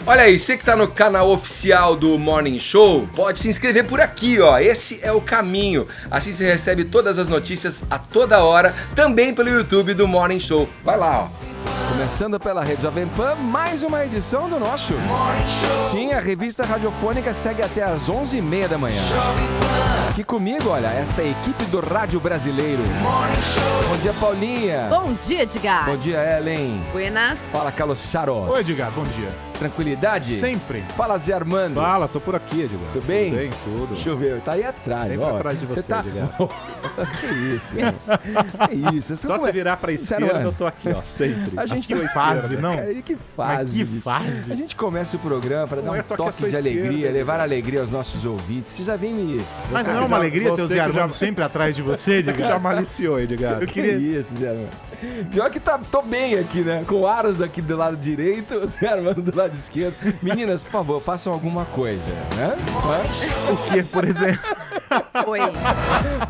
Olha aí, você que tá no canal oficial do Morning Show, pode se inscrever por aqui, ó. Esse é o caminho. Assim você recebe todas as notícias a toda hora, também pelo YouTube do Morning Show. Vai lá, ó. Começando pela Rede Jovem Pan, mais uma edição do nosso Morning Show. Sim, a revista radiofônica segue até às 11h30 da manhã. Aqui comigo, olha, esta equipe do rádio brasileiro. Bom dia, Paulinha. Bom dia, Edgar. Bom dia, Ellen. Buenas. Fala, Carlos Saros. Oi, Edgar, bom dia. Tranquilidade? Sempre. Fala, Zé Armando. Fala, tô por aqui, Edgar. Tudo bem? Tudo bem, tudo. Deixa eu ver, tá aí atrás. Sempre atrás de você, tá... Edgar. Que isso, que isso. Só você virar pra esquerda, eu tô aqui, ó, sempre. A gente que fase, não? Cara, que fase. Mas que fase. A gente começa o programa pra dar um toque de alegria, esquerda, levar alegria aos nossos ouvintes. Você já vem me... Mas não é uma alegria ter o Zé Armando sempre atrás de você, Edgar? Já maliciou, Edgar. Eu queria... Que isso, Zé Armando. Pior que tô bem aqui, né? Com Aros daqui do lado direito, o Zé Armando do lado esquerdo. Meninas, por favor, façam alguma coisa, né? O que, por exemplo? Oi.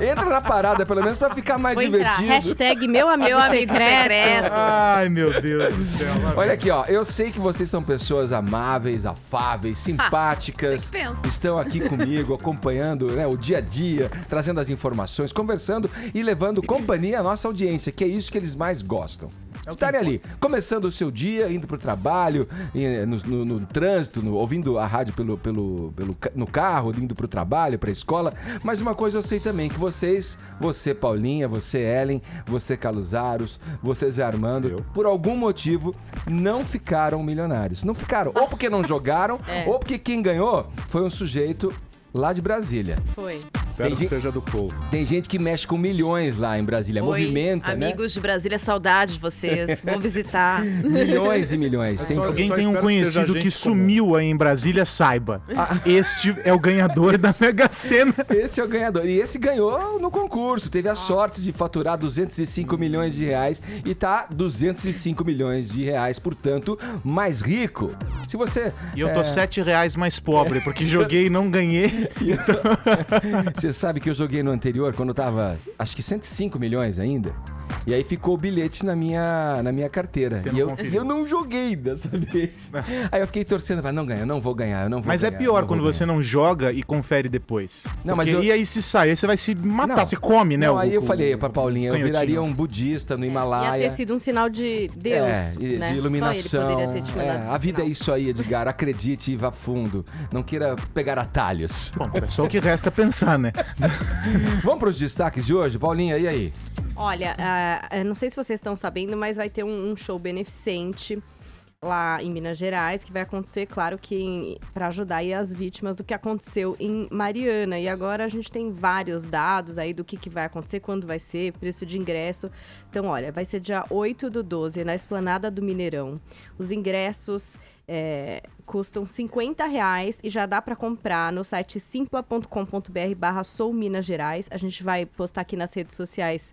Entra na parada, pelo menos, pra ficar mais divertido. Hashtag meu amigo secreto. Ai, meu Deus do céu. Olha aqui, ó. Eu sei que vocês são pessoas amáveis, afáveis, simpáticas. Estão aqui comigo, acompanhando, né, o dia a dia, trazendo as informações, conversando e levando companhia à nossa audiência, que é isso que eles mais gostam. Estarem ali, começando o seu dia, indo pro trabalho, no trânsito, ouvindo a rádio no carro, indo pro trabalho, pra escola. Mas uma coisa eu sei também, que vocês, você Paulinha, você Ellen, você Carlos Aros, você Zé Armando, por algum motivo, não ficaram milionários. Não ficaram, ou porque não jogaram, ou porque quem ganhou foi um sujeito lá de Brasília. Foi. Espero que seja do povo. Tem gente que mexe com milhões lá em Brasília, movimenta, amigos de Brasília, saudade de vocês, vou visitar. Milhões e milhões. Se alguém tem um conhecido que sumiu aí em Brasília, saiba. Este é o ganhador da Mega Sena. Esse é o ganhador. E esse ganhou no concurso. Teve a sorte de faturar 205 milhões de reais e tá 205 milhões de reais, portanto, mais rico. Se você... E eu tô R$7 mais pobre, porque joguei e não ganhei. Você sabe que eu joguei no anterior, quando eu tava, acho que 105 milhões ainda. E aí ficou o bilhete na minha carteira. E eu não joguei dessa vez. Aí eu fiquei torcendo, não ganha, eu não vou ganhar, Mas é pior quando você não joga e confere depois. Não, porque, e aí se sai, aí você vai se matar, você come, né? Não, aí eu falei pra Paulinha, eu viraria um budista no Himalaia. Ia ter sido um sinal de Deus, né? De iluminação. Só ele poderia ter te mandado a vida é isso aí, Edgar, acredite e vá fundo. Não queira pegar atalhos. Bom, é só o que resta pensar, né? Vamos pros destaques de hoje? Paulinha, e aí? Olha, não sei se vocês estão sabendo, mas vai ter um show beneficente lá em Minas Gerais, que vai acontecer, claro que para ajudar aí as vítimas do que aconteceu em Mariana. E agora a gente tem vários dados aí do que vai acontecer, quando vai ser, preço de ingresso. Então, olha, vai ser dia 8/12, na Esplanada do Mineirão. Os ingressos custam R$50 e já dá para comprar no site simpla.com.br/Sou Minas Gerais. A gente vai postar aqui nas redes sociais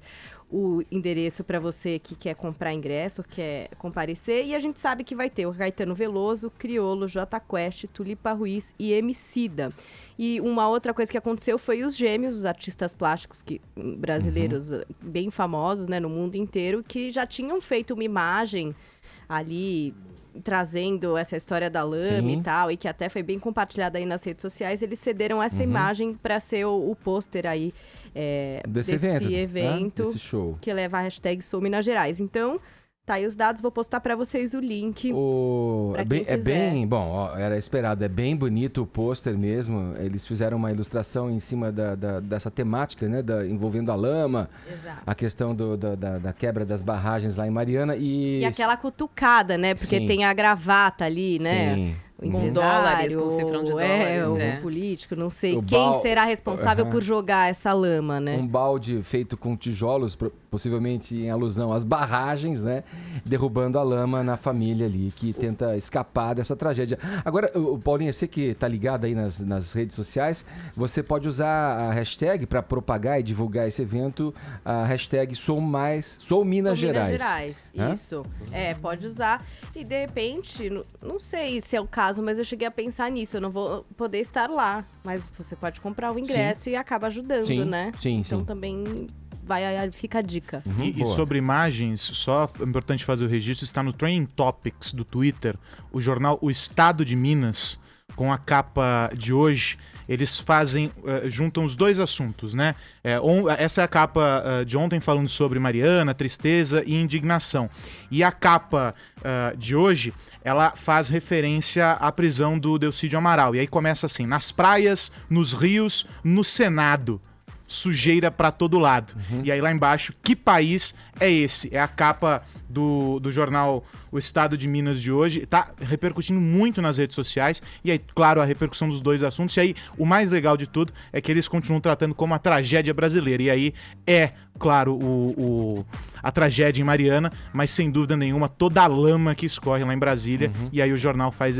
o endereço para você que quer comprar ingresso, quer comparecer. E a gente sabe que vai ter o Caetano Veloso, Criolo, Jota Quest, Tulipa Ruiz e Emicida. E uma outra coisa que aconteceu foi os Gêmeos, os artistas plásticos brasileiros bem famosos, né, no mundo inteiro, que já tinham feito uma imagem ali trazendo essa história da lama e tal, e que até foi bem compartilhada aí nas redes sociais. Eles cederam essa imagem para ser o pôster aí desse evento, desse show, que leva a hashtag Sou Minas Gerais. Então, tá aí os dados, vou postar para vocês o link. Era esperado, é bem bonito o pôster mesmo. Eles fizeram uma ilustração em cima dessa temática, né, envolvendo a lama. Exato. A questão da quebra das barragens lá em Mariana e aquela cutucada, né, porque tem a gravata ali, né? Sim. Com dólares, com cifrão de dólares. O político, não sei quem será responsável por jogar essa lama, né? Um balde feito com tijolos, possivelmente em alusão às barragens, né? Derrubando a lama na família ali, que tenta escapar dessa tragédia. Agora, Paulinha, você que tá ligado aí nas redes sociais, você pode usar a hashtag para propagar e divulgar esse evento, a hashtag Sou Minas Gerais. Isso. Pode usar. E, de repente, não sei se é o caso, mas eu cheguei a pensar nisso. Eu não vou poder estar lá, mas você pode comprar o ingresso e acaba ajudando, né? Sim. Então também fica a dica. E sobre imagens, só é importante fazer o registro, está no Trending Topics do Twitter, o jornal O Estado de Minas, com a capa de hoje. Eles juntam os dois assuntos, né? Essa é a capa de ontem falando sobre Mariana, tristeza e indignação. E a capa de hoje, ela faz referência à prisão do Delcídio Amaral. E aí começa assim: nas praias, nos rios, no Senado. Sujeira pra todo lado. E aí lá embaixo, que país é esse? É a capa do jornal O Estado de Minas de hoje. Tá repercutindo muito nas redes sociais. E aí, claro, a repercussão dos dois assuntos. E aí, o mais legal de tudo é que eles continuam tratando como a tragédia brasileira. E aí claro, a tragédia em Mariana, mas sem dúvida nenhuma, toda a lama que escorre lá em Brasília. E aí o jornal faz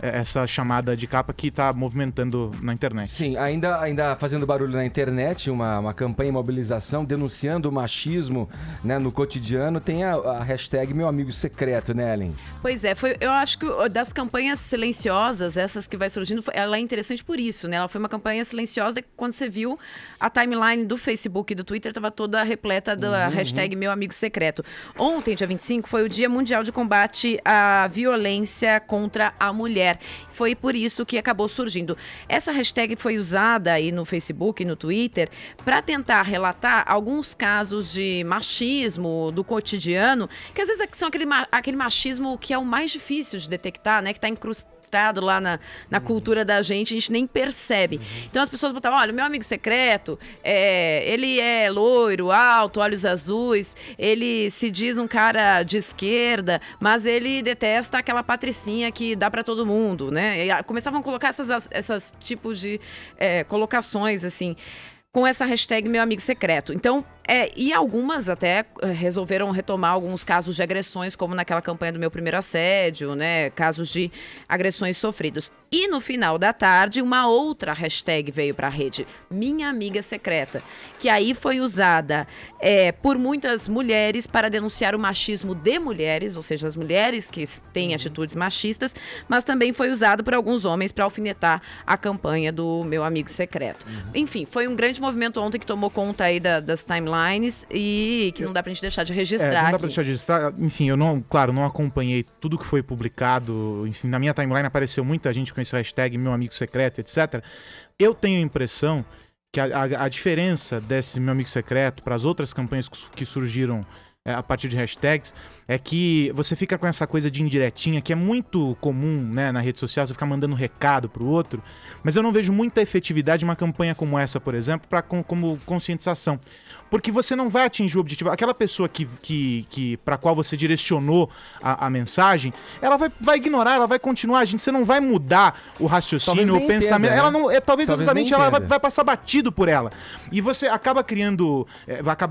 essa chamada de capa que tá movimentando na internet. Sim, ainda fazendo barulho na internet, uma campanha de mobilização denunciando o machismo, né, no cotidiano, tem a hashtag Meu Amigo Secreto, né, Ellen? Pois é, eu acho que das campanhas silenciosas, essas que vai surgindo, ela é interessante por isso, né? Ela foi uma campanha silenciosa que quando você viu a timeline do Facebook e do Twitter estava toda repleta da hashtag Meu Amigo Secreto. Ontem, dia 25, foi o Dia Mundial de Combate à Violência contra a Mulher. Foi por isso que acabou surgindo. Essa hashtag foi usada aí no Facebook e no Twitter para tentar relatar alguns casos de machismo do cotidiano, que às vezes são aquele machismo que é o mais difícil de detectar, né? Que está incrustado lá na cultura da gente, a gente nem percebe. Então as pessoas botavam: olha, o meu amigo secreto, ele é loiro, alto, olhos azuis, ele se diz um cara de esquerda, mas ele detesta aquela patricinha que dá pra todo mundo, né? E começavam a colocar essas tipos de colocações, assim, com essa hashtag Meu Amigo Secreto. Então, e algumas até resolveram retomar alguns casos de agressões, como naquela campanha do Meu Primeiro Assédio, né? Casos de agressões sofridos. E no final da tarde, uma outra hashtag veio para a rede, Minha Amiga Secreta, que aí foi usada por muitas mulheres para denunciar o machismo de mulheres, ou seja, as mulheres que têm atitudes machistas, mas também foi usado por alguns homens para alfinetar a campanha do Meu Amigo Secreto. Enfim, foi um grande movimento ontem que tomou conta aí das timelines e que não dá pra gente deixar de registrar. Não dá pra deixar de registrar. Enfim, eu não acompanhei tudo que foi publicado. Enfim, na minha timeline apareceu muita gente com esse hashtag Meu Amigo Secreto, etc. Eu tenho a impressão que a diferença desse Meu Amigo Secreto para as outras campanhas que surgiram a partir de hashtags é que você fica com essa coisa de indiretinha, que é muito comum, né, na rede social, você ficar mandando recado pro outro, mas eu não vejo muita efetividade em uma campanha como essa, por exemplo, como conscientização. Porque você não vai atingir o objetivo. Aquela pessoa para qual você direcionou a mensagem, ela vai ignorar, ela vai continuar. Você não vai mudar o raciocínio, o pensamento. Entenda, né? Ela não, talvez exatamente ela vai passar batido por ela. E você acaba criando.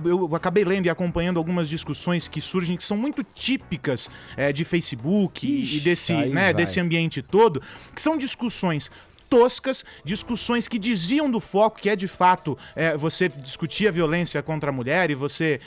Eu acabei lendo e acompanhando algumas discussões que surgem, que são muito típicas de Facebook e desse ambiente todo, que são discussões toscas, discussões que desviam do foco, que é de fato você discutir a violência contra a mulher e você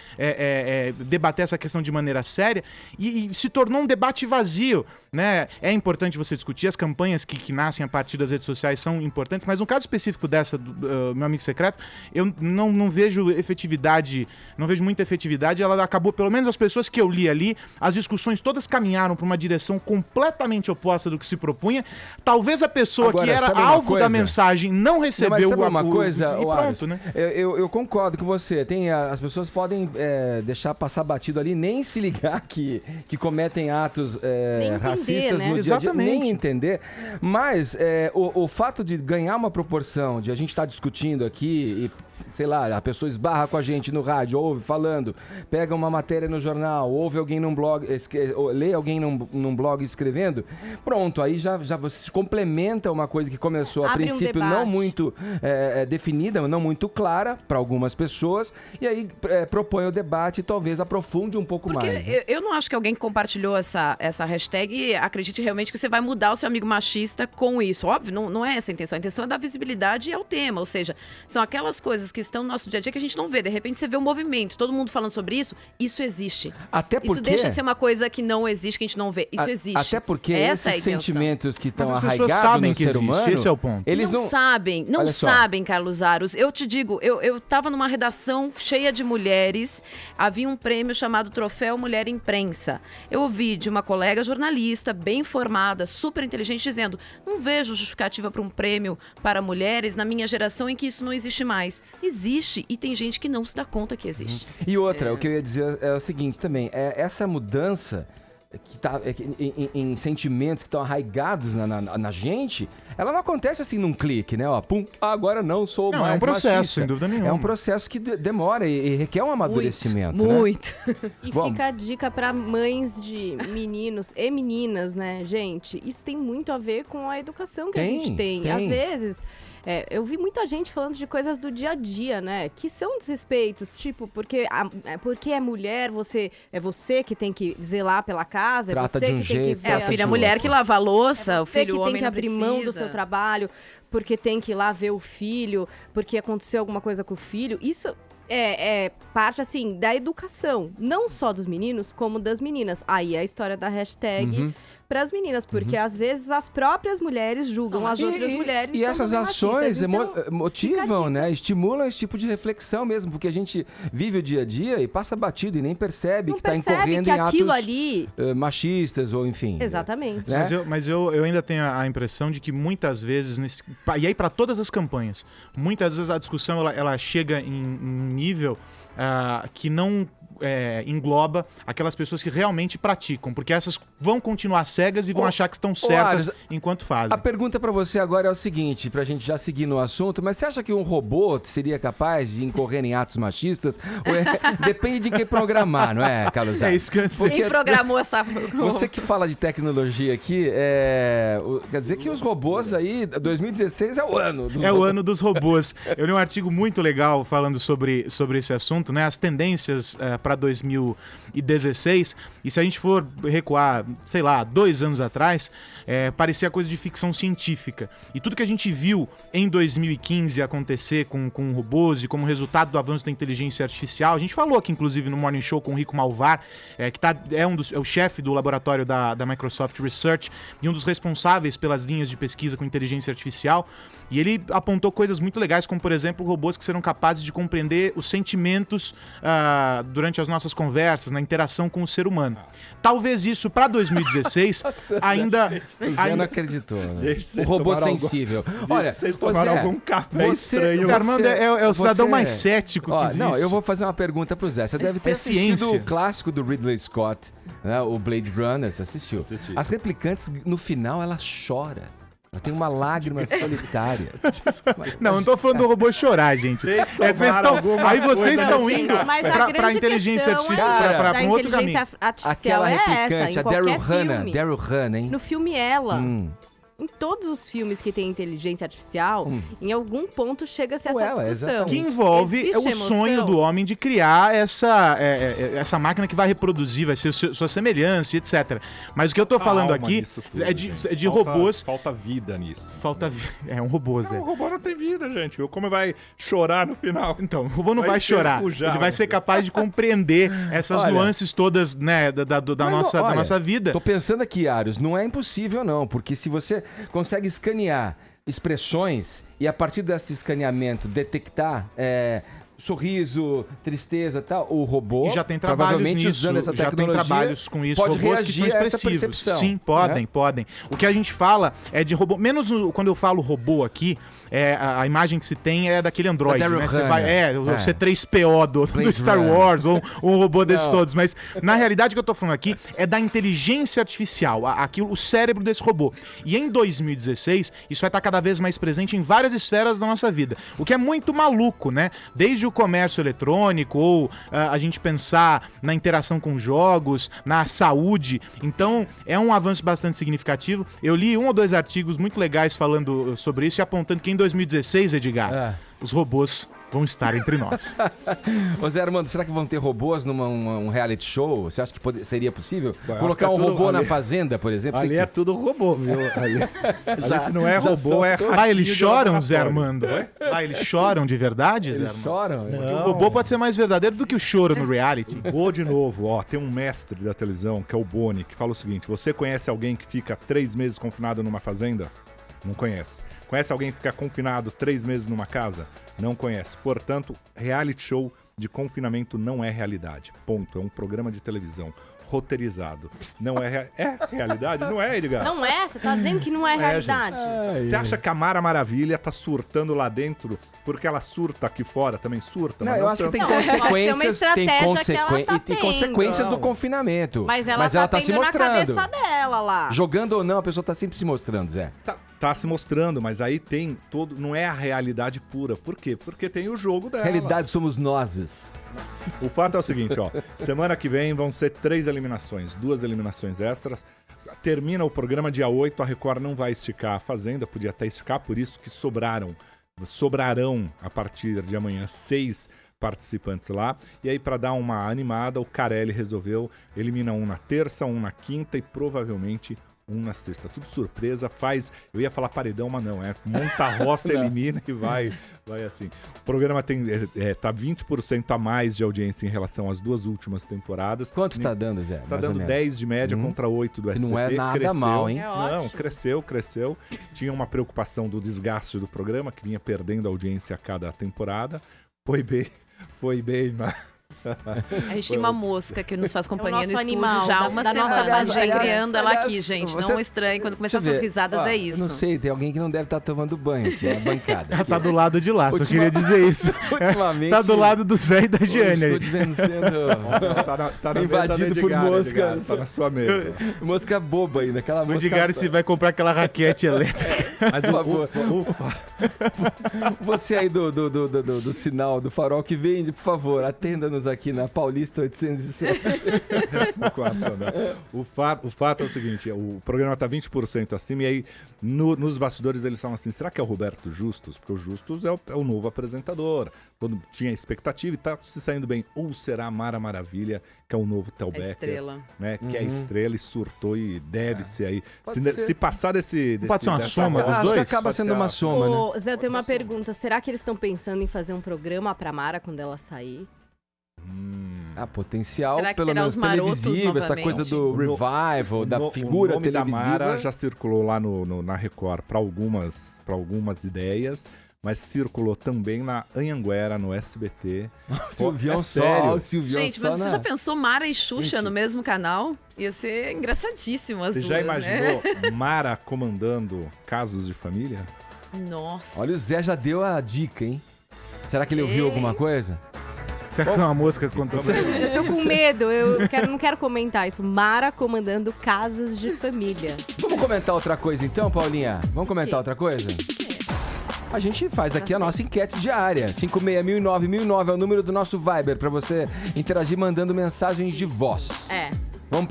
debater essa questão de maneira séria, e se tornou um debate vazio, né? É importante você discutir, as campanhas que nascem a partir das redes sociais são importantes, mas no caso específico dessa do Meu Amigo Secreto, eu não vejo efetividade, não vejo muita efetividade. Ela acabou, pelo menos as pessoas que eu li ali, as discussões todas caminharam para uma direção completamente oposta do que se propunha. Talvez a pessoa que era alvo da mensagem não recebeu pronto, né? Eu concordo com você. As pessoas podem deixar passar batido ali, nem se ligar que cometem atos racistas, né? No dia a dia, nem entender. Mas o fato de ganhar uma proporção, de a gente estar discutindo aqui e, sei lá, a pessoa esbarra com a gente no rádio, ouve falando, pega uma matéria no jornal, ouve alguém num blog, lê alguém num blog escrevendo, pronto, aí já você complementa uma coisa que começou a princípio não muito definida, não muito clara para algumas pessoas, e aí propõe o debate e talvez aprofunde um pouco mais. Né? Eu não acho que alguém que compartilhou essa hashtag acredite realmente que você vai mudar o seu amigo machista com isso. Óbvio, não é essa a intenção. A intenção é dar visibilidade ao tema, ou seja, são aquelas coisas coisas que estão no nosso dia a dia que a gente não vê. De repente você vê o movimento, todo mundo falando sobre isso, isso existe. Até porque... Isso deixa de ser uma coisa que não existe, que a gente não vê. Isso existe. Até porque Essa é a esses intenção. sentimentos que estão Mas as pessoas arraigados sabem no que ser existe, humano... esse é o ponto. Eles não sabem, não Olha só. sabem, Carlos Aros. Eu te digo, eu tava numa redação cheia de mulheres, havia um prêmio chamado Troféu Mulher Imprensa. Eu ouvi de uma colega jornalista, bem formada, super inteligente, dizendo: não vejo justificativa para um prêmio para mulheres na minha geração em que isso não existe mais. Existe, e tem gente que não se dá conta que existe. E outra, o que eu ia dizer é o seguinte também, essa mudança que tá em sentimentos que estão arraigados na gente, ela não acontece assim num clique, né? Ó, pum, agora não sou mais é um processo, machista. sem dúvida nenhuma. É um processo que demora e requer um amadurecimento, Muito. E Bom. fica a dica para mães de meninos e meninas, né, gente? Isso tem muito a ver com a educação que a gente tem. Às vezes, eu vi muita gente falando de coisas do dia a dia, né? Que são desrespeitos, tipo, porque é mulher, é você que tem que zelar pela casa, Trata é você de um que tem jeito, que É a ver filha de mulher outro. que lava a louça, é o você filho que homem tem que não abrir mão do precisa. seu trabalho, porque tem que ir lá ver o filho, porque aconteceu alguma coisa com o filho. Isso é parte, assim, da educação. Não só dos meninos, como das meninas. Aí é a história da hashtag pras meninas, porque às vezes as próprias mulheres julgam as outras mulheres. E essas sendo ações machistas. Então, motivam, fica a né? Estimulam esse tipo de reflexão mesmo, porque a gente vive o dia a dia e passa batido e nem percebe não que está percebe incorrendo que em aquilo atos ali... machistas ou enfim. Exatamente. Né? Mas eu ainda tenho a impressão de que muitas vezes, e aí para todas as campanhas, muitas vezes a discussão ela chega em um nível que não engloba aquelas pessoas que realmente praticam, porque essas vão continuar cegas e vão achar que estão certas enquanto fazem. A pergunta pra você agora é o seguinte, pra gente já seguir no assunto, mas você acha que um robô seria capaz de incorrer em atos machistas? Ou depende de quem programar, não é, Carlos? É isso que eu ia dizer. Quem programou essa... Você que fala de tecnologia aqui, quer dizer que os robôs aí, 2016 é o ano. É o ano dos robôs. Eu li um artigo muito legal falando sobre esse assunto, né? As tendências para 2016. E se a gente for recuar, sei lá, 2 anos atrás, parecia coisa de ficção científica. E tudo que a gente viu em 2015 acontecer com robôs e como resultado do avanço da inteligência artificial, a gente falou aqui, inclusive, no Morning Show com o Rico Malvar, que é o chefe do laboratório da Microsoft Research e um dos responsáveis pelas linhas de pesquisa com inteligência artificial. E ele apontou coisas muito legais, como, por exemplo, robôs que serão capazes de compreender os sentimentos durante as nossas conversas, na interação com o ser humano. Talvez isso, para 2016, ainda... Você não acreditou, né? O robô sensível. Olha, vocês tomaram algum café estranho. O Armando é o cidadão mais cético que existe. Não, eu vou fazer uma pergunta pro Zé. Você deve ter assistido ciência. o clássico do Ridley Scott, né? O Blade Runner, você assistiu? Assisti. As replicantes, no final, ela chora. Ela tem uma lágrima solitária. Não tô falando do robô chorar, gente. Aí vocês estão indo Mas a pra grande inteligência questão artificial, pra da um outro caminho. inteligência artificial Aquela é replicante, essa, a em qualquer Daryl filme. Hannah, hein? No filme Ela, em todos os filmes que tem inteligência artificial, em algum ponto chega-se a Ou essa ela, discussão. exatamente. Que envolve Existe o emoção? sonho do homem de criar essa máquina que vai reproduzir, vai ser sua semelhança, etc. Mas o que eu tô falando aqui é de robôs... Falta vida nisso. É um robô, Zé. O robô não tem vida, gente. Como vai chorar no final? Então, o robô não vai chorar. Ele vai ser capaz de compreender essas nuances todas, né, da nossa vida. Tô pensando aqui, Arius, não é impossível não, porque se você consegue escanear expressões e a partir desse escaneamento detectar sorriso, tristeza e tal, o robô, E já tem trabalhos provavelmente nisso, usando essa já tem tecnologia, trabalhos com isso, pode robôs que são reagir a essa expressivos. percepção, Sim, podem. O que a gente fala é de robô, menos quando eu falo robô aqui, a imagem que se tem é daquele Android, Da Daryl né? Você Hannah. vai, o C3PO do Star Runner. Wars, ou um robô desses Não. todos, mas na realidade o que eu tô falando aqui é da inteligência artificial, o cérebro desse robô. E em 2016, isso vai estar cada vez mais presente em várias esferas da nossa vida, o que é muito maluco, né? Desde o comércio eletrônico, ou a gente pensar na interação com jogos, na saúde. Então, é um avanço bastante significativo. Eu li 1 ou 2 artigos muito legais falando sobre isso e apontando que em 2016, Edgar, os robôs vão estar entre nós. Ô Zé Armando, será que vão ter robôs num reality show? Você acha que seria possível? Ué, Colocar um robô na fazenda, por exemplo? Ali é tudo robô, viu? Ali se não é já robô, são é todos- Ah, eles ratinho de choram, Zé laboratório. Armando? Ah, eles choram de verdade, Zé Eles Armando? choram? Não. O robô pode ser mais verdadeiro do que o choro no reality. Vou de novo, ó, tem um mestre da televisão, que é o Boni, que fala o seguinte: você conhece alguém que fica 3 meses confinado numa fazenda? Não conhece. Conhece alguém que fica confinado 3 meses numa casa? Não conhece. Portanto, reality show de confinamento não é realidade. Ponto. É um programa de televisão roteirizado. Não é realidade? Não é, Edgar? Não é? Você tá dizendo que não é realidade? Você acha que a Mara Maravilha tá surtando lá dentro porque ela surta aqui fora? Também surta? Não, mas eu acho que tem Não, pode ser uma consequências, estratégia que ela tá e consequências tendo. do confinamento. Mas ela tá tá se tendo na mostrando. cabeça dela lá. Jogando ou não, a pessoa tá sempre se mostrando, Zé. Tá se mostrando, mas aí tem todo... Não é a realidade pura. Por quê? Porque tem o jogo dela. Realidade somos nós. O fato é o seguinte, ó. Semana que vem vão ser 3 eliminações. 2 eliminações extras. Termina o programa dia 8. A Record não vai esticar a Fazenda. Podia até esticar, por isso que sobrarão a partir de amanhã 6 participantes lá. E aí, pra dar uma animada, o Carelli resolveu eliminar um na terça, um na quinta e provavelmente um na sexta. Tudo surpresa, eu ia falar paredão, mas não, monta a roça, elimina e vai assim. O programa tá 20% a mais de audiência em relação às 2 últimas temporadas. Quanto tá dando, Zé? Tá Mais ou dando menos. 10 de média contra 8 do SBT. Não é nada cresceu. mal, hein? É Não, ótimo. cresceu. Tinha uma preocupação do desgaste do programa, que vinha perdendo audiência a cada temporada. Foi bem, mas... A gente tem uma mosca que nos faz companhia nosso no estúdio animal, já há da- uma da nossa semana. A gente família. vem criando ela aqui, Aliás, gente. você- Não estranhe, quando começar Deixa eu essas ver. risadas Ó, é Eu isso. não sei, tem alguém que não deve estar tomando banho aqui na bancada. Ela tá do lado de lá, só queria dizer isso. Ultimamente... Tá do lado do Zé e da o Giane. estúdio vem sendo Tá na invadido mesa do por Edgar, moscas. Edgar, tá na sua mesa. mosca boba ainda, aquela O mosca... Edgar se vai comprar aquela raquete elétrica. Mas Por favor. Você aí do sinal, do farol que vende, por favor, atenda-nos aqui na Paulista 807. 14º andar. O fato é o seguinte, o programa tá 20% acima e aí nos bastidores eles falam assim, será que é o Roberto Justus? Porque o Justus é o novo apresentador, tinha expectativa e tá se saindo bem. Ou será a Mara Maravilha, que é o novo Tel É Becker, estrela. né? Que é estrela e surtou e deve ser aí. Pode ser. Se passar desse Pode ser uma dessa soma volta, dos Acho que dois? acaba pode sendo ser uma soma, né? Ô, Zé, eu tenho uma pergunta. Será que eles estão pensando em fazer um programa pra Mara quando ela sair? Ah, potencial, Será que pelo terá menos os marotos televisivo, essa novamente? coisa do revival, da figura o nome televisiva. da Mara já circulou lá na Record para algumas ideias, mas circulou também na Anhanguera, no SBT. Silvião É só, sério. ó, o Silvião Gente, só mas você já pensou Mara e Xuxa Gente. no mesmo canal? Ia ser engraçadíssimo as Você duas, já né? imaginou Mara comandando Casos de Família? Nossa. Olha, o Zé já deu a dica, hein? Será que ele ouviu alguma coisa? Será que foi uma mosca contra Eu tô com medo, não quero comentar isso. Mara comandando casos de família. Vamos comentar outra coisa então, Paulinha? Vamos comentar outra coisa? A gente faz aqui a nossa enquete diária. 56009 é o número do nosso Viber pra você interagir mandando mensagens de voz. É. Vamos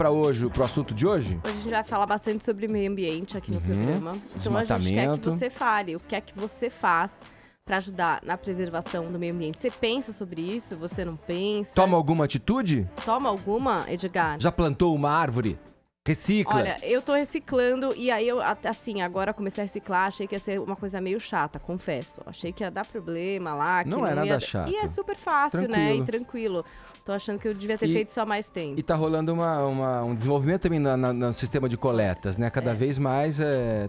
pro assunto de hoje? Hoje a gente vai falar bastante sobre meio ambiente aqui no programa. Então a gente quer que Desmatamento. você fale o que é que você faz pra ajudar na preservação do meio ambiente. Você pensa sobre isso? Você não pensa? Toma alguma atitude? Toma alguma, Edgar? Já plantou uma árvore? Recicla. Olha, eu tô reciclando e aí eu, assim, agora comecei a reciclar, achei que ia ser uma coisa meio chata, confesso. Achei que ia dar problema lá. Que Não é nada ia... chato. E é super fácil, né? Tranquilo. E tranquilo. Tô achando que eu devia ter E- feito isso há mais tempo. E tá rolando um desenvolvimento também no sistema de coletas, né? Cada vez mais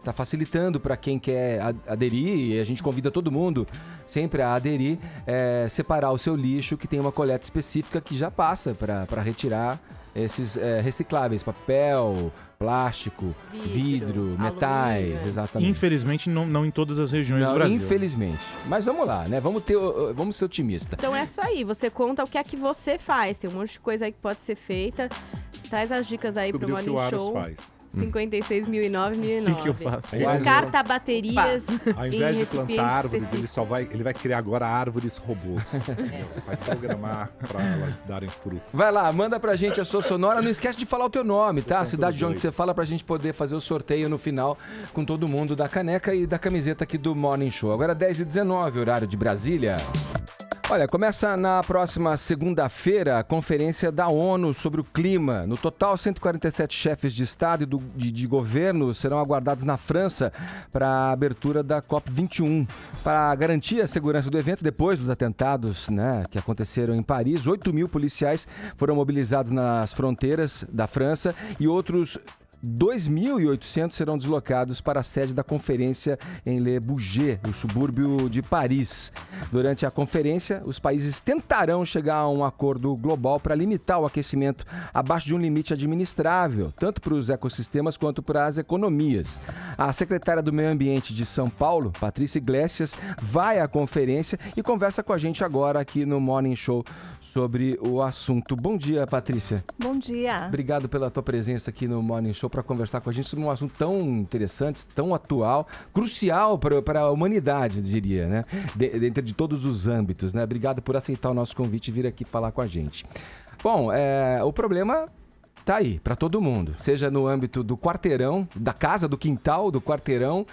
tá facilitando para quem quer aderir, e a gente convida todo mundo sempre a aderir, separar o seu lixo, que tem uma coleta específica que já passa para retirar esses recicláveis, papel, plástico, vidro, metais, alumínio. exatamente. Infelizmente, não em todas as regiões do Não, Brasil. infelizmente. Mas vamos lá, né? Vamos ser otimistas. Então é isso aí, você conta o que é que você faz. Tem um monte de coisa aí que pode ser feita. Traz as dicas aí pro Descobriu o que o Morning Aros Show. faz. 56.009, 1009. O que eu faço? Descarta baterias Ao em invés de recipientes plantar árvores, específicos. ele vai criar agora árvores robôs. Vai programar para elas darem fruto. Vai lá, manda pra gente a sua sonora. Não esquece de falar o teu nome, tá? A Tô cidade de onde doido. você fala pra gente poder fazer o sorteio no final com todo mundo da caneca e da camiseta aqui do Morning Show. Agora 10h19, horário de Brasília. Olha, começa na próxima segunda-feira a Conferência da ONU sobre o Clima. No total, 147 chefes de Estado e de governo serão aguardados na França para a abertura da COP21. Para garantir a segurança do evento, depois dos atentados, né, que aconteceram em Paris, 8.000 policiais foram mobilizados nas fronteiras da França e outros 2.800 serão deslocados para a sede da conferência em Le Bourget, no subúrbio de Paris. Durante a conferência, os países tentarão chegar a um acordo global para limitar o aquecimento abaixo de um limite administrável, tanto para os ecossistemas quanto para as economias. A secretária do Meio Ambiente de São Paulo, Patrícia Iglesias, vai à conferência e conversa com a gente agora aqui no Morning Show sobre o assunto. Bom dia, Patrícia. Bom dia. Obrigado pela tua presença aqui no Morning Show para conversar com a gente sobre um assunto tão interessante, tão atual, crucial para a humanidade, eu diria, né? Dentro de todos os âmbitos, né? Obrigado por aceitar o nosso convite e vir aqui falar com a gente. Bom, o problema tá aí, para todo mundo, seja no âmbito do quarteirão, da casa, do quintal, do quarteirão,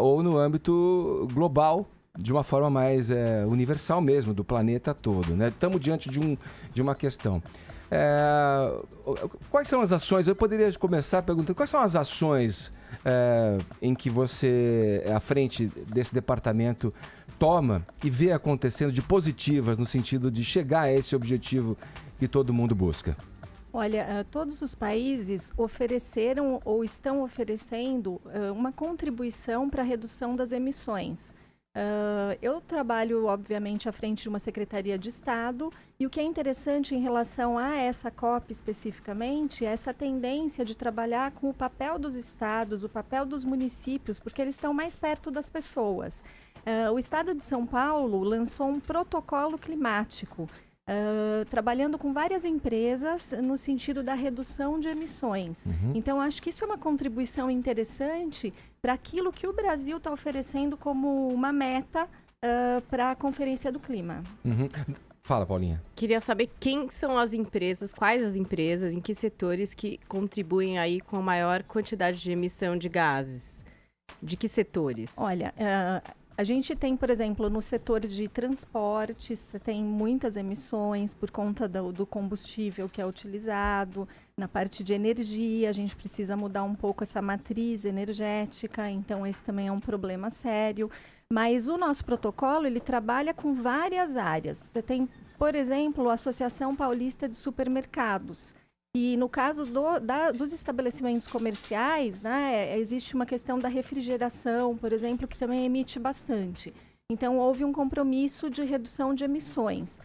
ou no âmbito global, de uma forma mais universal mesmo, do planeta todo, né? Estamos diante de uma questão. Quais são as ações? Eu poderia começar perguntando quais são as ações em que você, à frente desse departamento, toma e vê acontecendo de positivas no sentido de chegar a esse objetivo que todo mundo busca? Olha, todos os países ofereceram ou estão oferecendo uma contribuição para a redução das emissões. Eu trabalho, obviamente, à frente de uma Secretaria de Estado e o que é interessante em relação a essa COP especificamente é essa tendência de trabalhar com o papel dos estados, o papel dos municípios, porque eles estão mais perto das pessoas. O Estado de São Paulo lançou um protocolo climático, trabalhando com várias empresas no sentido da redução de emissões. Então, acho que isso é uma contribuição interessante para aquilo que o Brasil está oferecendo como uma meta para a Conferência do Clima. Fala, Paulinha. Queria saber quem são as empresas, quais as empresas, em que setores que contribuem aí com a maior quantidade de emissão de gases. De que setores? Olha, a gente tem, por exemplo, no setor de transportes, tem muitas emissões por conta do combustível que é utilizado. Na parte de energia, a gente precisa mudar um pouco essa matriz energética, então esse também é um problema sério. Mas o nosso protocolo, ele trabalha com várias áreas. Você tem, por exemplo, a Associação Paulista de Supermercados. E no caso dos estabelecimentos comerciais, né, existe uma questão da refrigeração, por exemplo, que também emite bastante. Então, houve um compromisso de redução de emissões.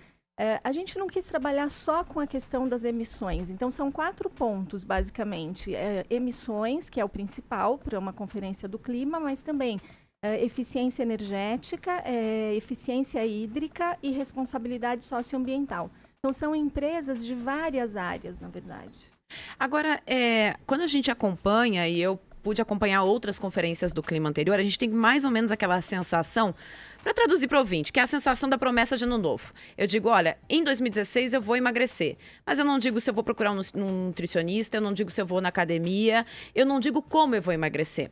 A gente não quis trabalhar só com a questão das emissões. Então, são 4 pontos, basicamente. Emissões, que é o principal para uma conferência do clima, mas também eficiência energética, eficiência hídrica e responsabilidade socioambiental. Então, são empresas de várias áreas, na verdade. Agora, quando a gente acompanha, e eu pude acompanhar outras conferências do clima anterior, a gente tem mais ou menos aquela sensação, para traduzir para o ouvinte, que é a sensação da promessa de ano novo. Eu digo, olha, em 2016 eu vou emagrecer, mas eu não digo se eu vou procurar um nutricionista, eu não digo se eu vou na academia, eu não digo como eu vou emagrecer.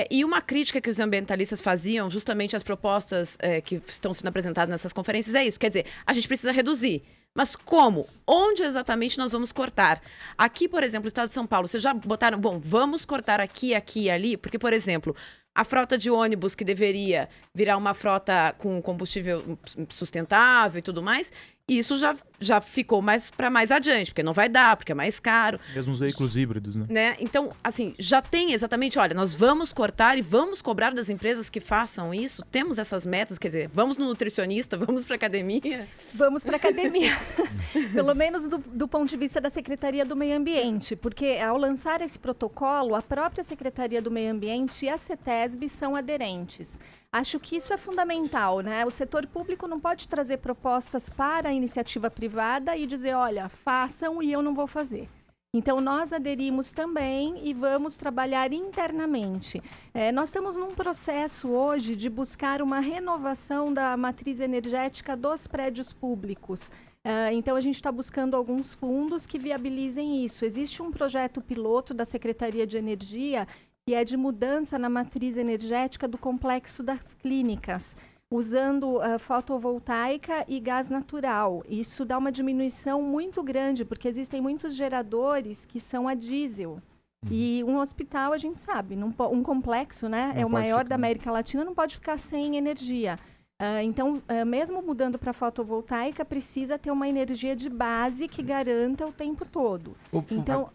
E uma crítica que os ambientalistas faziam, justamente às propostas que estão sendo apresentadas nessas conferências, é isso. Quer dizer, a gente precisa reduzir. Mas como? Onde exatamente nós vamos cortar? Aqui, por exemplo, no estado de São Paulo, vocês já botaram, bom, vamos cortar aqui, aqui e ali? Porque, por exemplo, a frota de ônibus que deveria virar uma frota com combustível sustentável e tudo mais, isso já ficou para mais adiante, porque não vai dar, porque é mais caro. Mesmo os veículos híbridos, né? Então, assim, já tem exatamente, olha, nós vamos cortar e vamos cobrar das empresas que façam isso, temos essas metas, quer dizer, vamos no nutricionista, vamos para academia? Vamos para academia, pelo menos do ponto de vista da Secretaria do Meio Ambiente, porque ao lançar esse protocolo, a própria Secretaria do Meio Ambiente e a CETESB são aderentes. Acho que isso é fundamental, né? O setor público não pode trazer propostas para a iniciativa privada e dizer, olha, façam e eu não vou fazer. Então, nós aderimos também e vamos trabalhar internamente. Nós estamos num processo hoje de buscar uma renovação da matriz energética dos prédios públicos. Então, a gente está buscando alguns fundos que viabilizem isso. Existe um projeto piloto da Secretaria de Energia que é de mudança na matriz energética do complexo das clínicas. usando fotovoltaica e gás natural. Isso dá uma diminuição muito grande, porque existem muitos geradores que são a diesel. E um hospital, a gente sabe, um complexo, né, é o maior da América Latina, não pode ficar sem energia. Então, mesmo mudando para fotovoltaica, precisa ter uma energia de base que garanta o tempo todo. Então...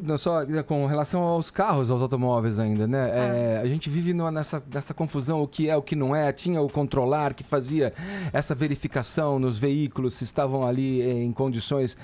Não, só com relação aos carros, aos automóveis ainda, né? A gente vive nessa confusão, o que é, o que não é. Tinha o Controlar que fazia essa verificação nos veículos, se estavam ali em condições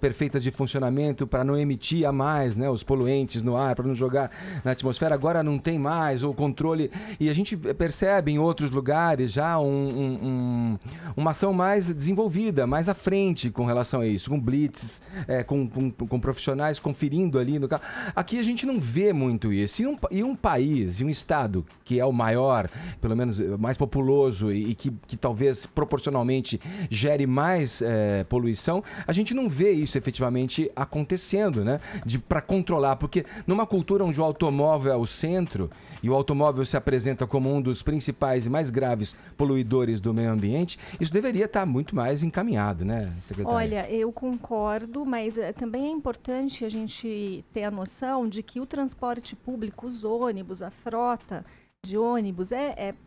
perfeitas de funcionamento para não emitir a mais, né, os poluentes no ar, para não jogar na atmosfera. Agora não tem mais o controle. E a gente percebe em outros lugares já uma ação mais desenvolvida, mais à frente com relação a isso, com blitz, com profissionais conferindo ali no carro. Aqui a gente não vê muito isso. E um país, e um estado que é o maior, pelo menos mais populoso e que talvez proporcionalmente gere mais poluição, a gente não vê isso efetivamente acontecendo, né? Para controlar, porque numa cultura onde o automóvel é o centro e o automóvel se apresenta como um dos principais e mais graves poluidores do meio ambiente, isso deveria estar muito mais encaminhado, né, secretária? Olha, eu concordo, mas também é importante a gente ter a noção de que o transporte público, os ônibus, a frota de ônibus,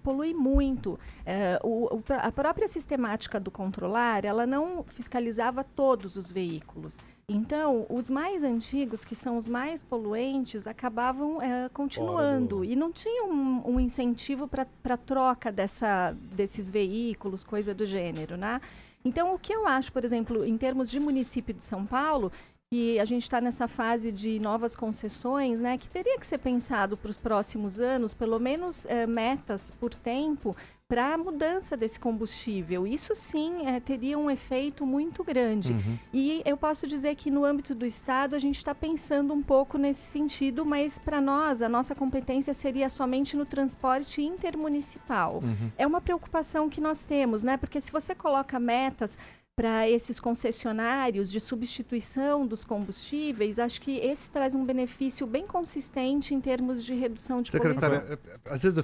polui muito. A própria sistemática do Controlar, ela não fiscalizava todos os veículos. Então, os mais antigos, que são os mais poluentes, acabavam continuando. E não tinha um incentivo para troca desses veículos, coisa do gênero, né? Então, o que eu acho, por exemplo, em termos de município de São Paulo, que a gente está nessa fase de novas concessões, né, que teria que ser pensado para os próximos anos, pelo menos metas por tempo, para a mudança desse combustível. Isso sim teria um efeito muito grande. E eu posso dizer que no âmbito do Estado a gente está pensando um pouco nesse sentido, mas para nós a nossa competência seria somente no transporte intermunicipal. É uma preocupação que nós temos, né? Porque se você coloca metas para esses concessionários de substituição dos combustíveis, acho que esse traz um benefício bem consistente em termos de redução de poluição. Secretária, às vezes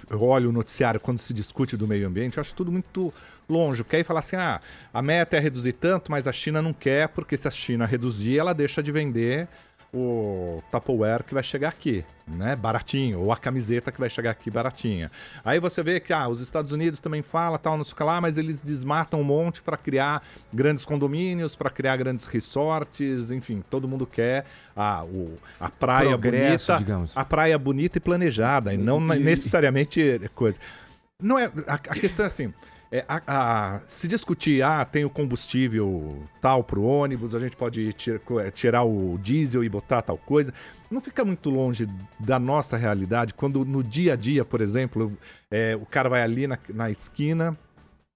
eu olho o noticiário quando se discute do meio ambiente, eu acho tudo muito longe, porque aí fala assim, a meta é reduzir tanto, mas a China não quer, porque se a China reduzir, ela deixa de vender o Tupperware que vai chegar aqui, né, baratinho, ou a camiseta que vai chegar aqui baratinha. Aí você vê que os Estados Unidos também fala, tal, não sei o que lá, mas eles desmatam um monte para criar grandes condomínios, para criar grandes resorts, enfim, todo mundo quer a praia progresso, bonita, digamos. A praia bonita e planejada, e não necessariamente coisa. Não é, a questão é assim, se discutir, tem o combustível tal para o ônibus, a gente pode tirar o diesel e botar tal coisa, não fica muito longe da nossa realidade, quando no dia a dia, por exemplo, o cara vai ali na esquina,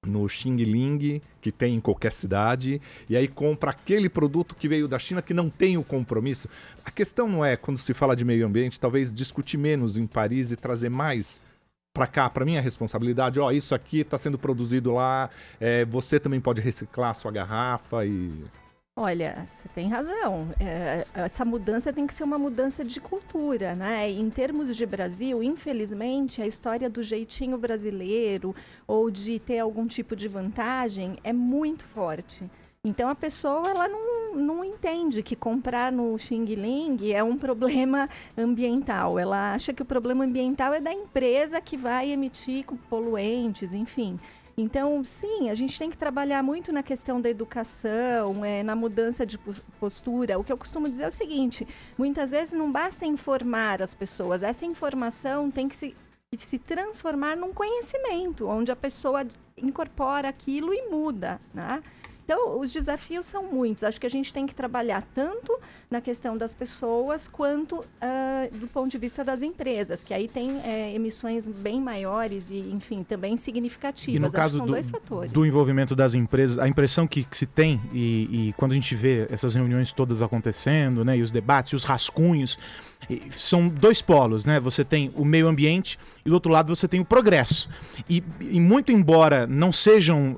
no Xing Ling, que tem em qualquer cidade, e aí compra aquele produto que veio da China, que não tem o compromisso. A questão não é, quando se fala de meio ambiente, talvez discutir menos em Paris e trazer mais para cá, para mim, a responsabilidade, isso aqui está sendo produzido lá, você também pode reciclar a sua garrafa e... Olha, você tem razão. Essa mudança tem que ser uma mudança de cultura, né? Em termos de Brasil, infelizmente, a história do jeitinho brasileiro ou de ter algum tipo de vantagem é muito forte. Então, a pessoa ela não entende que comprar no Xing Ling é um problema ambiental. Ela acha que o problema ambiental é da empresa que vai emitir poluentes, enfim. Então, sim, a gente tem que trabalhar muito na questão da educação, na mudança de postura. O que eu costumo dizer é o seguinte, muitas vezes não basta informar as pessoas, essa informação tem que se transformar num conhecimento, onde a pessoa incorpora aquilo e muda, né? Então, os desafios são muitos. Acho que a gente tem que trabalhar tanto na questão das pessoas quanto do ponto de vista das empresas, que aí tem emissões bem maiores e, enfim, também significativas. E no caso são dois fatores. Do envolvimento das empresas, a impressão que se tem, e quando a gente vê essas reuniões todas acontecendo, né, e os debates, e os rascunhos, são dois polos, né? Você tem o meio ambiente e do outro lado você tem o progresso. E muito embora não sejam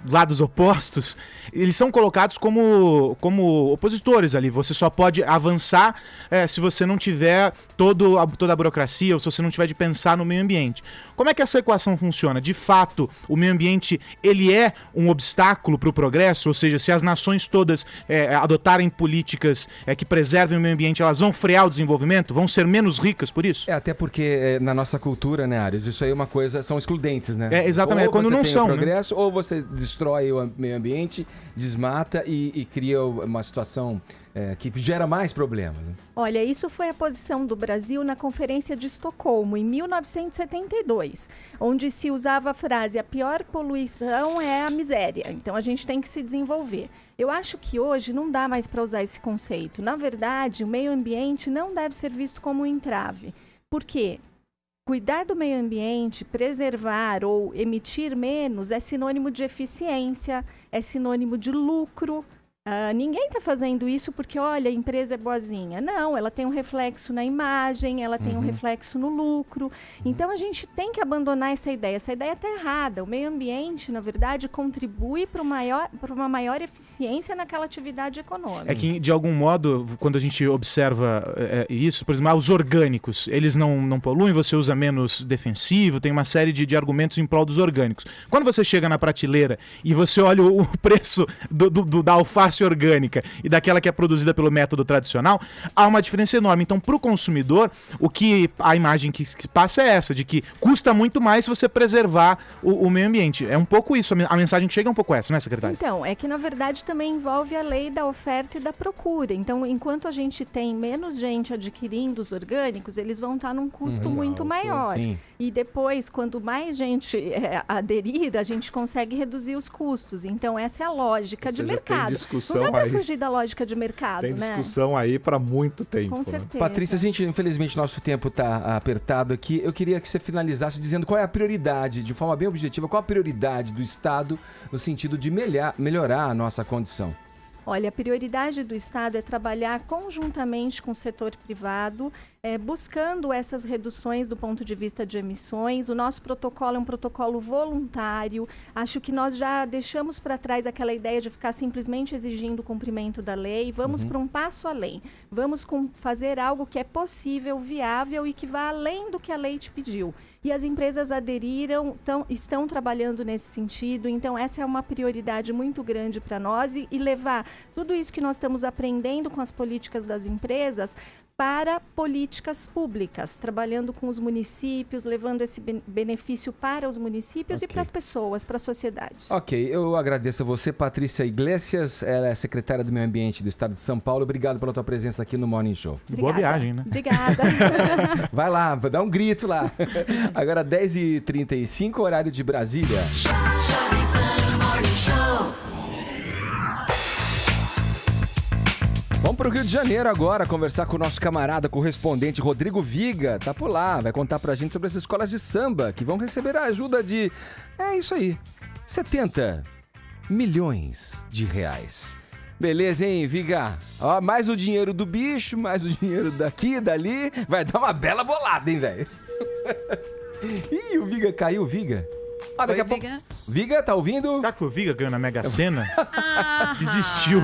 lados opostos, eles são colocados como opositores ali. Você só pode avançar se você não tiver toda a burocracia ou se você não tiver de pensar no meio ambiente. Como é que essa equação funciona? De fato, o meio ambiente ele é um obstáculo para o progresso? Ou seja, se as nações todas adotarem políticas que preservem o meio ambiente, elas vão frear o desenvolvimento? Vão ser menos ricas por isso? Até porque na nossa cultura, né, Ares, isso aí é uma coisa, são excludentes, né? Exatamente, ou quando não são, progresso, né? Ou você destrói o meio ambiente, desmata e cria uma situação que gera mais problemas. Né? Olha, isso foi a posição do Brasil na Conferência de Estocolmo, em 1972, onde se usava a frase: a pior poluição é a miséria, então a gente tem que se desenvolver. Eu acho que hoje não dá mais para usar esse conceito. Na verdade, o meio ambiente não deve ser visto como um entrave. Por quê? Cuidar do meio ambiente, preservar ou emitir menos é sinônimo de eficiência, é sinônimo de lucro. Ninguém está fazendo isso porque, olha, a empresa é boazinha. Não, ela tem um reflexo na imagem, ela tem um reflexo no lucro. Então, a gente tem que abandonar essa ideia. Essa ideia está errada. O meio ambiente, na verdade, contribui para uma maior eficiência naquela atividade econômica. É que, de algum modo, quando a gente observa isso, por exemplo, os orgânicos, eles não poluem, você usa menos defensivo, tem uma série de argumentos em prol dos orgânicos. Quando você chega na prateleira e você olha o preço da alface orgânica e daquela que é produzida pelo método tradicional, há uma diferença enorme. Então, para o consumidor, a imagem que passa é essa, de que custa muito mais se você preservar o meio ambiente. É um pouco isso, a mensagem que chega é um pouco essa, não é, secretário? Então, é que na verdade também envolve a lei da oferta e da procura. Então, enquanto a gente tem menos gente adquirindo os orgânicos, eles vão estar num custo muito maior. Sim. E depois, quando mais gente aderir, a gente consegue reduzir os custos. Então, essa é a lógica de mercado. Não dá para fugir da lógica de mercado, tem né? discussão aí para muito tempo. Com certeza. Patrícia, infelizmente, nosso tempo está apertado aqui. Eu queria que você finalizasse dizendo qual é a prioridade, de forma bem objetiva, qual a prioridade do Estado no sentido de melhorar a nossa condição. Olha, a prioridade do Estado é trabalhar conjuntamente com o setor privado, buscando essas reduções do ponto de vista de emissões. O nosso protocolo é um protocolo voluntário. Acho que nós já deixamos para trás aquela ideia de ficar simplesmente exigindo o cumprimento da lei. Vamos para um passo além. Vamos fazer algo que é possível, viável e que vá além do que a lei te pediu. E as empresas aderiram, estão trabalhando nesse sentido. Então, essa é uma prioridade muito grande para nós e levar tudo isso que nós estamos aprendendo com as políticas das empresas para políticas públicas, trabalhando com os municípios, levando esse benefício para os municípios e para as pessoas, para a sociedade. Ok, eu agradeço a você, Patrícia Iglesias, ela é secretária do Meio Ambiente do Estado de São Paulo. Obrigado pela tua presença aqui no Morning Show. Obrigada. Boa viagem, né? Obrigada. Vai lá, dá um grito lá. Agora 10h35, horário de Brasília. Vamos para o Rio de Janeiro agora, conversar com o nosso camarada correspondente Rodrigo Viga. Tá por lá, vai contar pra gente sobre as escolas de samba que vão receber a ajuda de, 70 milhões de reais. Beleza, hein, Viga? Ó, mais o dinheiro do bicho, mais o dinheiro daqui, dali. Vai dar uma bela bolada, hein, velho? Ih, o Viga caiu, Viga. Ah, daqui a pouco. Viga, tá ouvindo? Será que o Viga ganhou na Mega Sena? Desistiu.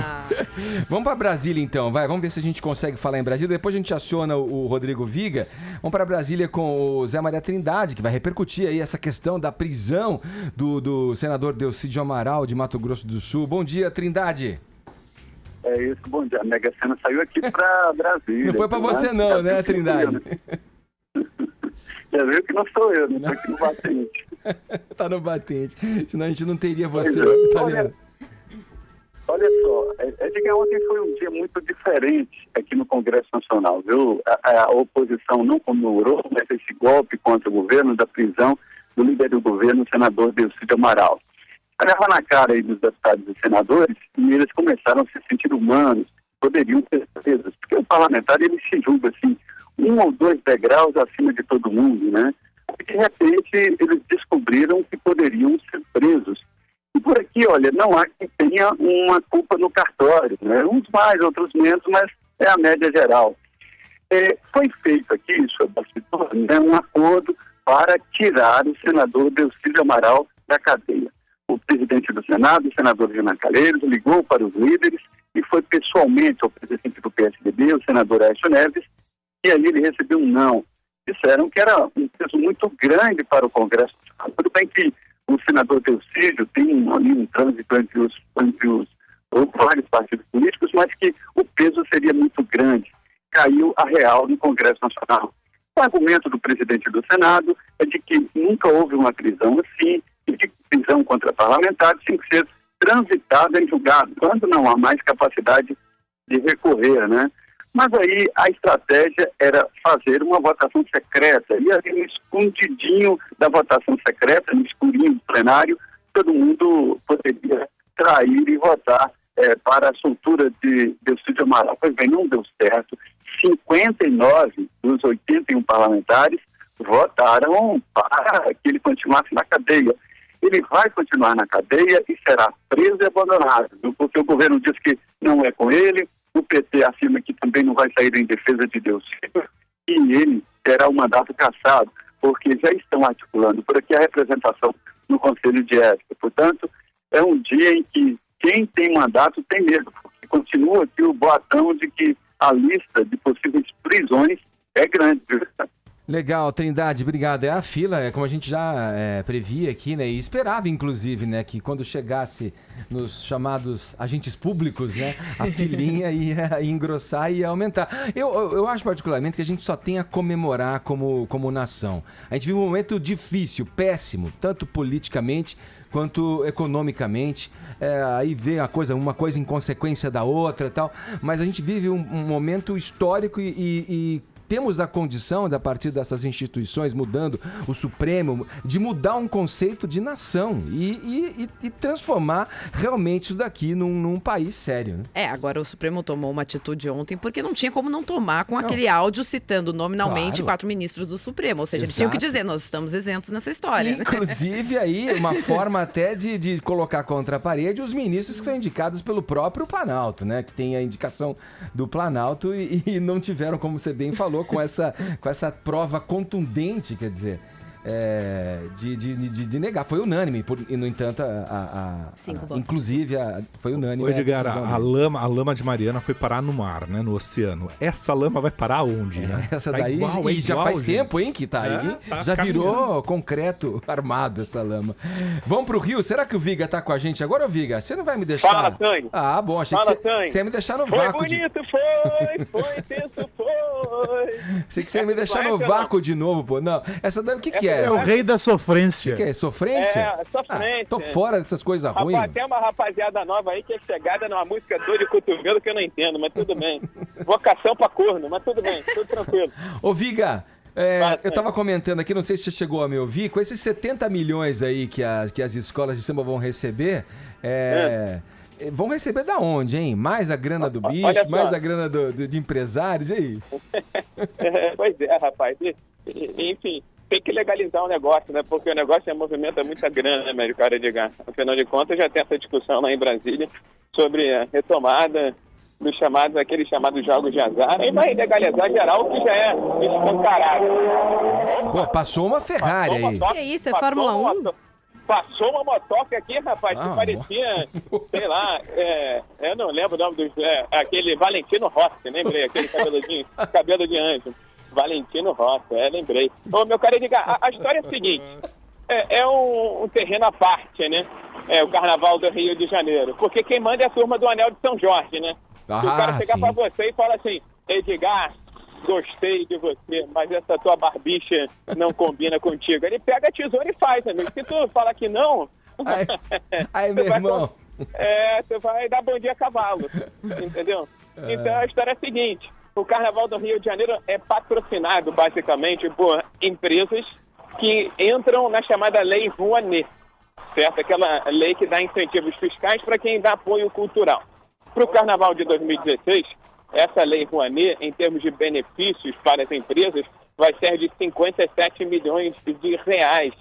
Vamos pra Brasília então, vai. Vamos ver se a gente consegue falar em Brasília. Depois a gente aciona o Rodrigo Viga. Vamos pra Brasília com o Zé Maria Trindade, que vai repercutir aí essa questão da prisão do senador Delcídio Amaral de Mato Grosso do Sul. Bom dia, Trindade. É isso, bom dia. A Mega Sena saiu aqui pra Brasília. Não foi pra você não, né, Trindade? Já viu que não sou eu, né? Tô aqui no batente. Tá no batente. Senão a gente não teria você. Tá vendo? Olha só, diga, ontem foi um dia muito diferente aqui no Congresso Nacional, viu? A oposição não comemorou, mas esse golpe contra o governo da prisão do líder do governo, o senador Delcídio Amaral. Estava na cara aí dos deputados e senadores e eles começaram a se sentir humanos, poderiam ter presos, porque o parlamentar ele se julga assim, 1 ou 2 degraus acima de todo mundo, né? E de repente eles descobriram que poderiam ser presos. E por aqui, olha, não há quem tenha uma culpa no cartório, né? Uns mais, outros menos, mas é a média geral. Foi feito aqui, senhor bastidor, um acordo para tirar o senador Delcídio Amaral da cadeia. O presidente do Senado, o senador Renan Calheiros, ligou para os líderes e foi pessoalmente ao presidente do PSDB, o senador Aécio Neves, e aí ele recebeu um não. Disseram que era um peso muito grande para o Congresso. Tudo bem que o senador Delcídio tem um trânsito entre os vários partidos políticos, mas que o peso seria muito grande. Caiu a real no Congresso Nacional. O argumento do presidente do Senado é de que nunca houve uma prisão assim, e que prisão contra parlamentares tem que ser transitada em julgado, quando não há mais capacidade de recorrer, né? Mas aí a estratégia era fazer uma votação secreta, e ali no escondidinho da votação secreta, no escurinho do plenário, todo mundo poderia trair e votar para a soltura de Delcídio Amaral. Pois bem, não deu certo. 59 dos 81 parlamentares votaram para que ele continuasse na cadeia. Ele vai continuar na cadeia e será preso e abandonado, porque o governo diz que não é com ele, o PT afirma que também não vai sair em defesa de Delcídio, e ele terá o mandato cassado, porque já estão articulando por aqui a representação no Conselho de Ética. Portanto, é um dia em que quem tem mandato tem medo, porque continua aqui o boatão de que a lista de possíveis prisões é grande. Legal, Trindade, obrigado. É a fila, como a gente já previa aqui, né? E esperava, inclusive, né? Que quando chegasse nos chamados agentes públicos, né? A filinha ia engrossar e ia aumentar. Eu acho particularmente que a gente só tem a comemorar como nação. A gente vive um momento difícil, péssimo, tanto politicamente quanto economicamente. Aí vê uma coisa em consequência da outra e tal. Mas a gente vive um momento histórico e temos a condição, a partir dessas instituições, mudando o Supremo, de mudar um conceito de nação e transformar realmente isso daqui num país sério, né? Agora o Supremo tomou uma atitude ontem porque não tinha como não tomar com aquele áudio citando nominalmente 4 ministros do Supremo. Ou seja, eles tinham que dizer, nós estamos isentos nessa história. Inclusive, aí, uma forma até de colocar contra a parede os ministros que são indicados pelo próprio Planalto, né? Que tem a indicação do Planalto e não tiveram, como você bem falou, com essa prova contundente, quer dizer, de negar. Foi unânime, e no entanto, inclusive, foi unânime. Edgar, a lama de Mariana foi parar no mar, né, no oceano. Essa lama vai parar onde, né? Essa daí, já faz tempo, hein, que tá aí. Já virou concreto armado essa lama. Vamos pro Rio? Será que o Viga tá com a gente agora, Viga? Você não vai me deixar... Fala, Tânio. Ah, bom, achei que você ia me deixar no vácuo. Foi bonito, foi intenso, foi. Achei que você ia me deixar no vácuo de novo, pô. Não, essa daí, o que é? É o rei da sofrência. O que é? Sofrência? Sofrência. Tô fora dessas coisas ruins. Tem uma rapaziada nova aí que é chegada numa música dor de cotovelo que eu não entendo, mas tudo bem. Vocação pra corno, mas tudo bem, tudo tranquilo. Ô, Viga, eu tava comentando aqui, não sei se você chegou a me ouvir, com esses 70 milhões aí que as escolas de samba vão receber, vão receber da onde, hein? Mais a grana do bicho, mais a grana de empresários, e aí? Pois é, rapaz. Enfim, tem que legalizar o negócio, né? Porque o negócio movimenta muita grana, né, cara, Edgar? Afinal de contas, já tem essa discussão lá em Brasília sobre a retomada dos aqueles chamados jogos de azar. Aí vai legalizar geral, que já é escancarado. Pô, passou uma Ferrari aí. Que isso, é Fórmula 1? Passou uma motoca aqui, rapaz, que parecia, sei lá, eu não lembro o nome do... aquele Valentino Rossi, lembrei, aquele cabelo de anjo. Valentino Rossi, lembrei. Ô, meu cara, a história é a seguinte, é um terreno à parte, né? O Carnaval do Rio de Janeiro, porque quem manda é a turma do Anel de São Jorge, né? Se o cara chegar pra você e fala assim, Edgar, gostei de você, mas essa tua barbicha não combina contigo. Ele pega a tesoura e faz, amigo. Se tu fala que não... Aí meu irmão... Você vai dar bom dia a cavalo, entendeu? Então a história é a seguinte, o Carnaval do Rio de Janeiro é patrocinado, basicamente, por empresas que entram na chamada Lei Rouanet, certo? Aquela lei que dá incentivos fiscais para quem dá apoio cultural. Para o Carnaval de 2016, essa Lei Rouanet, em termos de benefícios para as empresas, vai ser de 57 milhões de reais,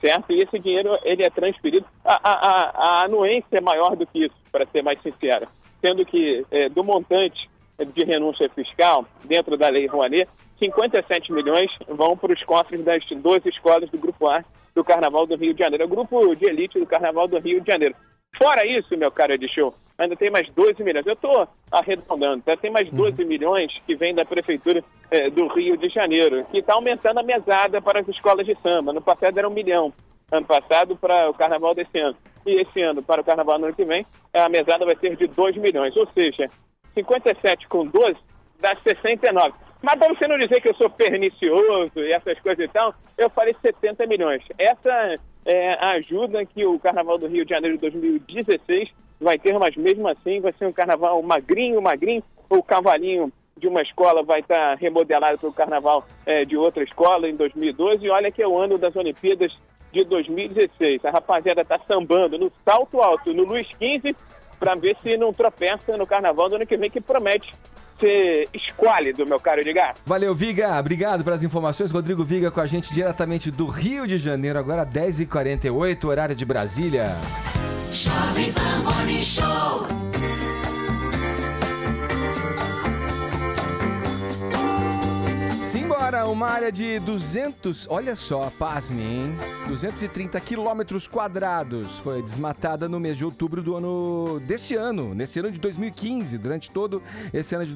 certo? E esse dinheiro ele é transferido. A anuência é maior do que isso, para ser mais sincero, sendo que do montante de renúncia fiscal, dentro da Lei Rouanet, 57 milhões vão para os cofres das 12 escolas do Grupo A do Carnaval do Rio de Janeiro. É o grupo de elite do Carnaval do Rio de Janeiro. Fora isso, meu cara de show, ainda tem mais 12 milhões. Eu estou arredondando, tá? Tem mais 12 milhões que vem da Prefeitura do Rio de Janeiro, que está aumentando a mesada para as escolas de samba. No passado era 1 milhão, ano passado para o Carnaval desse ano. E esse ano, para o Carnaval no ano que vem, a mesada vai ser de 2 milhões. Ou seja, 57 com 12 dá 69. Mas para você não dizer que eu sou pernicioso e essas coisas e tal, eu falei 70 milhões. Essa é a ajuda que o Carnaval do Rio de Janeiro de 2016 vai ter, mas mesmo assim vai ser um carnaval magrinho. O cavalinho de uma escola vai estar remodelado para o carnaval de outra escola em 2012. E olha que é o ano das Olimpíadas de 2016. A rapaziada está sambando no salto alto, no Luiz XV, para ver se não tropeça no carnaval do ano que vem, que promete ser esquálido, meu caro Edgar. Valeu, Viga. Obrigado pelas informações. Rodrigo Viga com a gente diretamente do Rio de Janeiro, agora 10h48, horário de Brasília. Jovem Pan Morning Show. Simbora, uma área de 200, olha só, pasme, hein? 230 quilômetros quadrados foi desmatada no mês de outubro nesse ano de 2015, durante todo esse ano de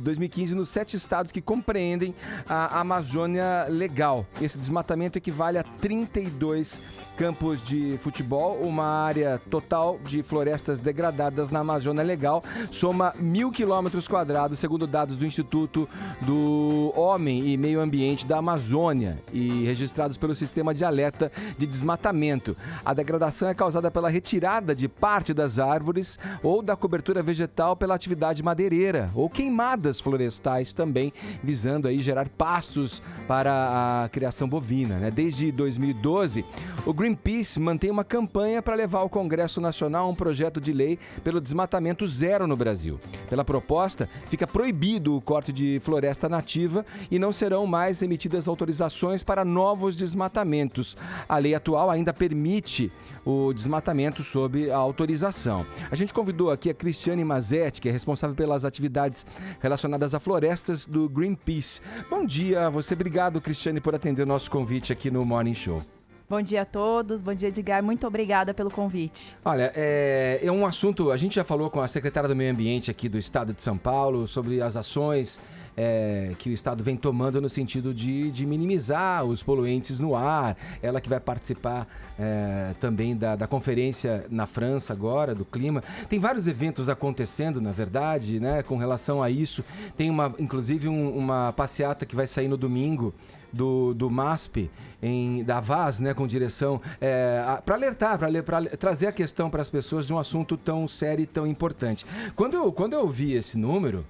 2015, nos 7 estados que compreendem a Amazônia Legal. Esse desmatamento equivale a 32 campos de futebol, uma área total de florestas degradadas na Amazônia Legal, soma 1.000 quilômetros quadrados, segundo dados do Instituto do Homem e Meio Ambiente da Amazônia e registrados pelo Sistema de Alerta de Desmatamento. A degradação é causada pela retirada de parte das árvores ou da cobertura vegetal pela atividade madeireira ou queimadas florestais também, visando aí gerar pastos para a criação bovina, né? Desde 2012, o Greenpeace mantém uma campanha para levar ao Congresso Nacional um projeto de lei pelo desmatamento zero no Brasil. Pela proposta, fica proibido o corte de floresta nativa e não serão mais emitidas autorizações para novos desmatamentos. A lei atual ainda permite o desmatamento sob a autorização. A gente convidou aqui a Cristiane Mazetti, que é responsável pelas atividades relacionadas a florestas do Greenpeace. Bom dia a você. Obrigado, Cristiane, por atender o nosso convite aqui no Morning Show. Bom dia a todos, bom dia, Edgar, muito obrigada pelo convite. Olha, é um assunto, a gente já falou com a secretária do Meio Ambiente aqui do Estado de São Paulo sobre as ações que o Estado vem tomando no sentido de minimizar os poluentes no ar. Ela que vai participar também da conferência na França agora, do clima. Tem vários eventos acontecendo, na verdade, né, com relação a isso. Tem inclusive uma passeata que vai sair no domingo, do MASP, da VAS, né, com direção para alertar, para trazer a questão para as pessoas de um assunto tão sério e tão importante. Quando eu vi esse número,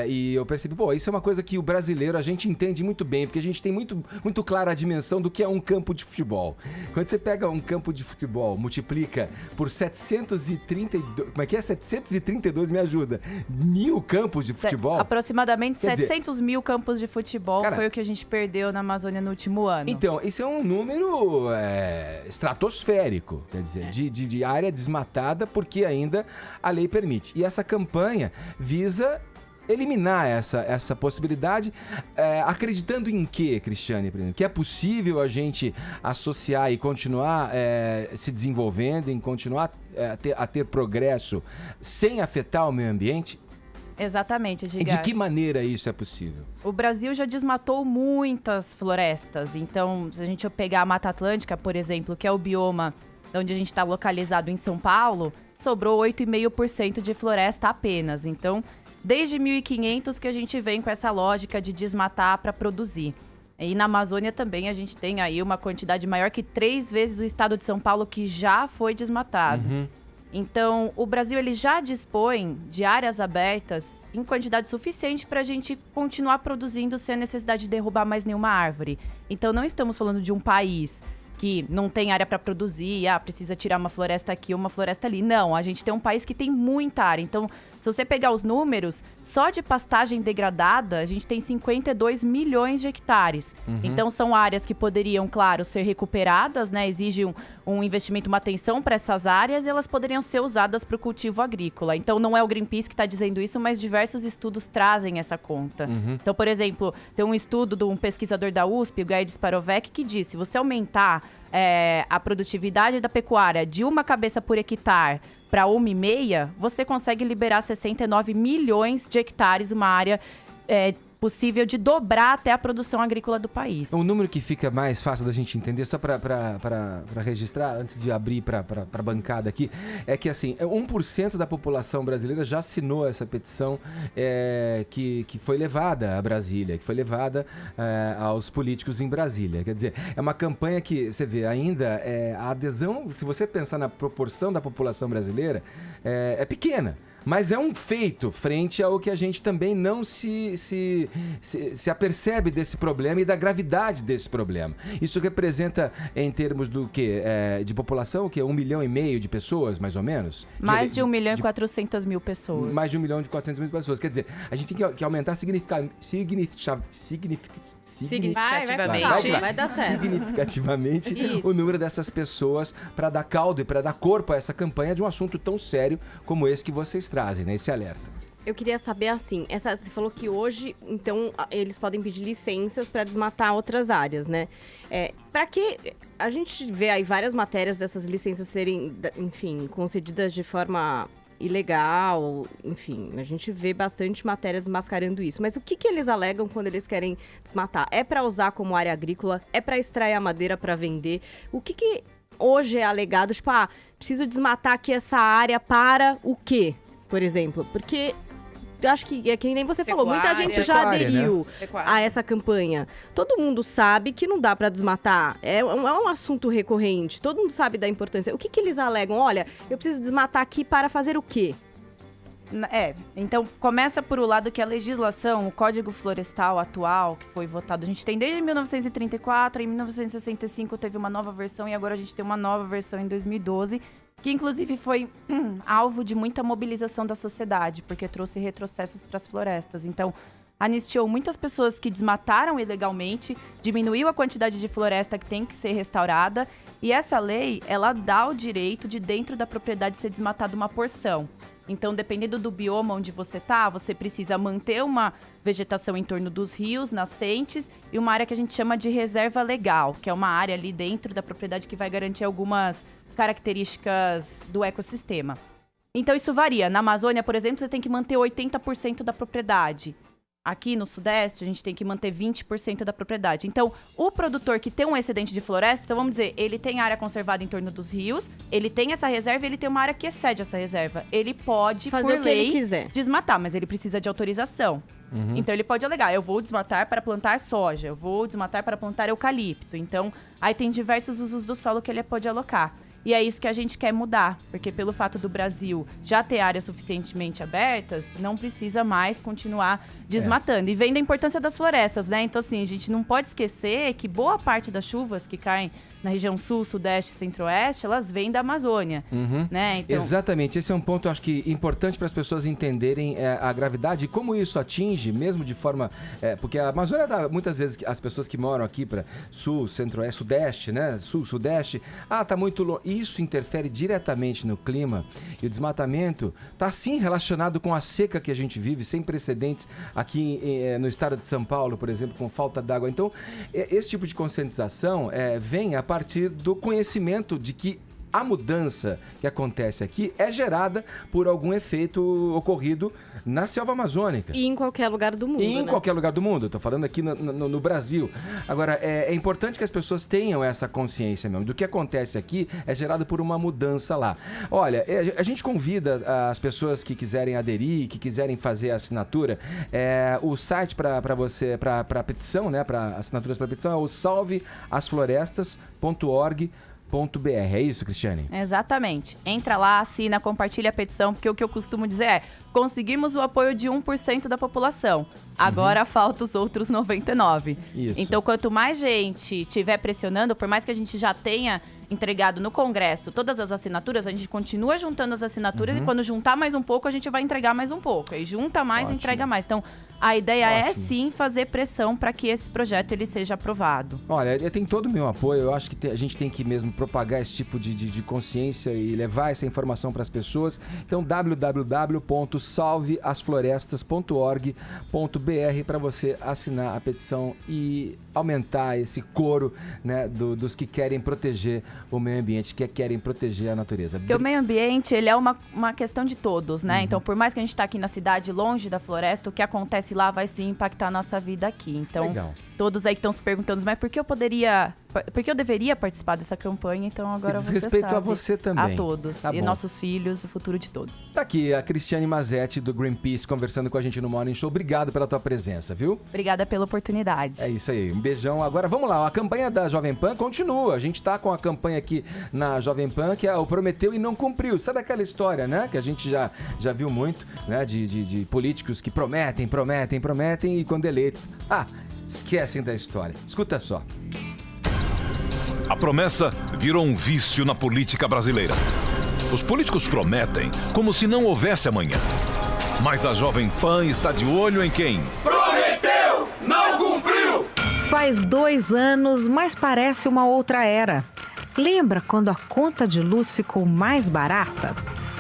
e eu percebi, isso é uma coisa que o brasileiro, a gente entende muito bem, porque a gente tem muito, muito clara a dimensão do que é um campo de futebol. Quando você pega um campo de futebol, multiplica por 732, como é que é? 732, me ajuda, 1.000 campos de futebol? Aproximadamente 700 mil campos de futebol, cara, foi o que a gente perdeu na Amazônia no último ano. Então, esse é um número estratosférico, quer dizer, de área desmatada, porque ainda a lei permite. E essa campanha visa eliminar essa possibilidade, acreditando em quê, Cristiane? Que é possível a gente associar e continuar se desenvolvendo, em continuar a ter progresso sem afetar o meio ambiente? Exatamente, Edgar. E de que maneira isso é possível? O Brasil já desmatou muitas florestas. Então, se a gente pegar a Mata Atlântica, por exemplo, que é o bioma onde a gente está localizado em São Paulo, sobrou 8,5% de floresta apenas. Então, desde 1500 que a gente vem com essa lógica de desmatar para produzir. E na Amazônia também a gente tem aí uma quantidade maior que 3 vezes o estado de São Paulo que já foi desmatado. Uhum. Então, o Brasil ele já dispõe de áreas abertas em quantidade suficiente para a gente continuar produzindo sem a necessidade de derrubar mais nenhuma árvore. Então, não estamos falando de um país que não tem área para produzir, precisa tirar uma floresta aqui, uma floresta ali. Não, a gente tem um país que tem muita área. Então, Se você pegar os números, só de pastagem degradada, a gente tem 52 milhões de hectares. Então, são áreas que poderiam, claro, ser recuperadas, né? Exige um investimento, uma atenção para essas áreas, e elas poderiam ser usadas para o cultivo agrícola. Então, não é o Greenpeace que está dizendo isso, mas diversos estudos trazem essa conta. Então, por exemplo, tem um estudo de um pesquisador da USP, o Gaid Sparovec, que diz: se você aumentar a produtividade da pecuária de uma cabeça por hectare para 1,5, você consegue liberar 69 milhões de hectares, uma área possível de dobrar até a produção agrícola do país. Um número que fica mais fácil da gente entender, só para registrar, antes de abrir para a bancada aqui, é que assim, 1% da população brasileira já assinou essa petição que foi levada a Brasília, que foi levada aos políticos em Brasília. Quer dizer, é uma campanha que, você vê, ainda a adesão, se você pensar na proporção da população brasileira, é pequena. Mas é um feito frente ao que a gente também não se apercebe desse problema e da gravidade desse problema. Isso representa, em termos do quê? De população, o quê? 1,5 milhão de pessoas, mais ou menos? Mais de 1.400.000 pessoas. Mais de 1.400.000 pessoas. Quer dizer, a gente tem que aumentar significativamente o número dessas pessoas para dar caldo e para dar corpo a essa campanha de um assunto tão sério como esse que vocês trazem, né? Esse alerta. Eu queria saber, assim, você falou que hoje, então, eles podem pedir licenças para desmatar outras áreas, né? Para que a gente vê aí várias matérias dessas licenças serem, enfim, concedidas de forma ilegal, enfim, a gente vê bastante matérias mascarando isso. Mas o que eles alegam quando eles querem desmatar? É para usar como área agrícola? É para extrair a madeira para vender? O que hoje é alegado? Tipo, preciso desmatar aqui essa área para o quê, por exemplo? Porque eu acho que, que nem você falou, muita gente já aderiu, né, a essa campanha. Todo mundo sabe que não dá para desmatar. É um assunto recorrente. Todo mundo sabe da importância. O que eles alegam? Olha, eu preciso desmatar aqui para fazer o quê? Então começa por o lado que a legislação, o Código Florestal atual, que foi votado, a gente tem desde 1934, em 1965 teve uma nova versão e agora a gente tem uma nova versão em 2012, que inclusive foi alvo de muita mobilização da sociedade, porque trouxe retrocessos para as florestas. Então, anistiou muitas pessoas que desmataram ilegalmente, diminuiu a quantidade de floresta que tem que ser restaurada, e essa lei, ela dá o direito de dentro da propriedade ser desmatada uma porção. Então, dependendo do bioma onde você tá, você precisa manter uma vegetação em torno dos rios, nascentes, e uma área que a gente chama de reserva legal, que é uma área ali dentro da propriedade que vai garantir algumas características do ecossistema. Então, isso varia. Na Amazônia, por exemplo, você tem que manter 80% da propriedade. Aqui no Sudeste, a gente tem que manter 20% da propriedade. Então, o produtor que tem um excedente de floresta, então vamos dizer, ele tem área conservada em torno dos rios, ele tem essa reserva, ele tem uma área que excede essa reserva. Ele pode, fazer por o que lei, ele quiser, desmatar, mas ele precisa de autorização. Então, ele pode alegar, eu vou desmatar para plantar soja, eu vou desmatar para plantar eucalipto. Então, aí tem diversos usos do solo que ele pode alocar. E é isso que a gente quer mudar, porque pelo fato do Brasil já ter áreas suficientemente abertas, não precisa mais continuar desmatando. E vem da importância das florestas, né? Então, assim, a gente não pode esquecer que boa parte das chuvas que caem na região sul, sudeste e centro-oeste, elas vêm da Amazônia, né? Então... Exatamente, esse é um ponto, acho que, importante para as pessoas entenderem a gravidade e como isso atinge, mesmo de forma... porque a Amazônia, muitas vezes, as pessoas que moram aqui para sul, centro-oeste, sudeste, né? Sul, sudeste, tá muito longe. Isso interfere diretamente no clima e o desmatamento está, sim, relacionado com a seca que a gente vive, sem precedentes aqui no estado de São Paulo, por exemplo, com falta d'água. Então, esse tipo de conscientização vem a partir do conhecimento de que a mudança que acontece aqui é gerada por algum efeito ocorrido na selva amazônica. E em qualquer lugar do mundo, em qualquer lugar do mundo. Estou falando aqui no Brasil. Agora, é importante que as pessoas tenham essa consciência mesmo. Do que acontece aqui é gerado por uma mudança lá. Olha, a gente convida as pessoas que quiserem aderir, que quiserem fazer a assinatura. O site para a petição, né, para assinaturas para petição é o salveasflorestas.org.br. É isso, Cristiane? Exatamente. Entra lá, assina, compartilha a petição, porque o que eu costumo dizer conseguimos o apoio de 1% da população. Agora falta os outros 99%. Isso. Então, quanto mais gente estiver pressionando, por mais que a gente já tenha entregado no Congresso todas as assinaturas, a gente continua juntando as assinaturas e quando juntar mais um pouco, a gente vai entregar mais um pouco. Aí junta mais, Ótimo. entrega mais. Então, a ideia é Ótimo. sim fazer pressão para que esse projeto ele seja aprovado. Olha, tem todo o meu apoio. Eu acho que a gente tem que mesmo propagar esse tipo de consciência e levar essa informação para as pessoas. Então, www.salveasflorestas.org.br para você assinar a petição e aumentar esse coro, né, dos que querem proteger o meio ambiente, que querem proteger a natureza. Porque o meio ambiente, ele é uma questão de todos, né? Então, por mais que a gente está aqui na cidade, longe da floresta, o que acontece lá vai sim impactar a nossa vida aqui. Então, Legal. todos aí que estão se perguntando, mas por que eu deveria participar dessa campanha? Então, agora Diz você respeito sabe. a você também. A todos. Tá E bom. nossos filhos, o futuro de todos. Tá aqui a Cristiane Mazetti, do Greenpeace, conversando com a gente no Morning Show. Obrigado pela tua presença, viu? Obrigada pela oportunidade. É isso aí, um beijão. Agora vamos lá, a campanha da Jovem Pan continua. A gente tá com a campanha aqui na Jovem Pan, que é o Prometeu e Não Cumpriu. Sabe aquela história, né? Que a gente já viu muito, né? De políticos que prometem e quando eleitos, esquecem da história. Escuta só. A promessa virou um vício na política brasileira. Os políticos prometem como se não houvesse amanhã. Mas a Jovem Pan está de olho em quem? Prometeu, não cumpriu! Faz 2 anos, mas parece uma outra era. Lembra quando a conta de luz ficou mais barata?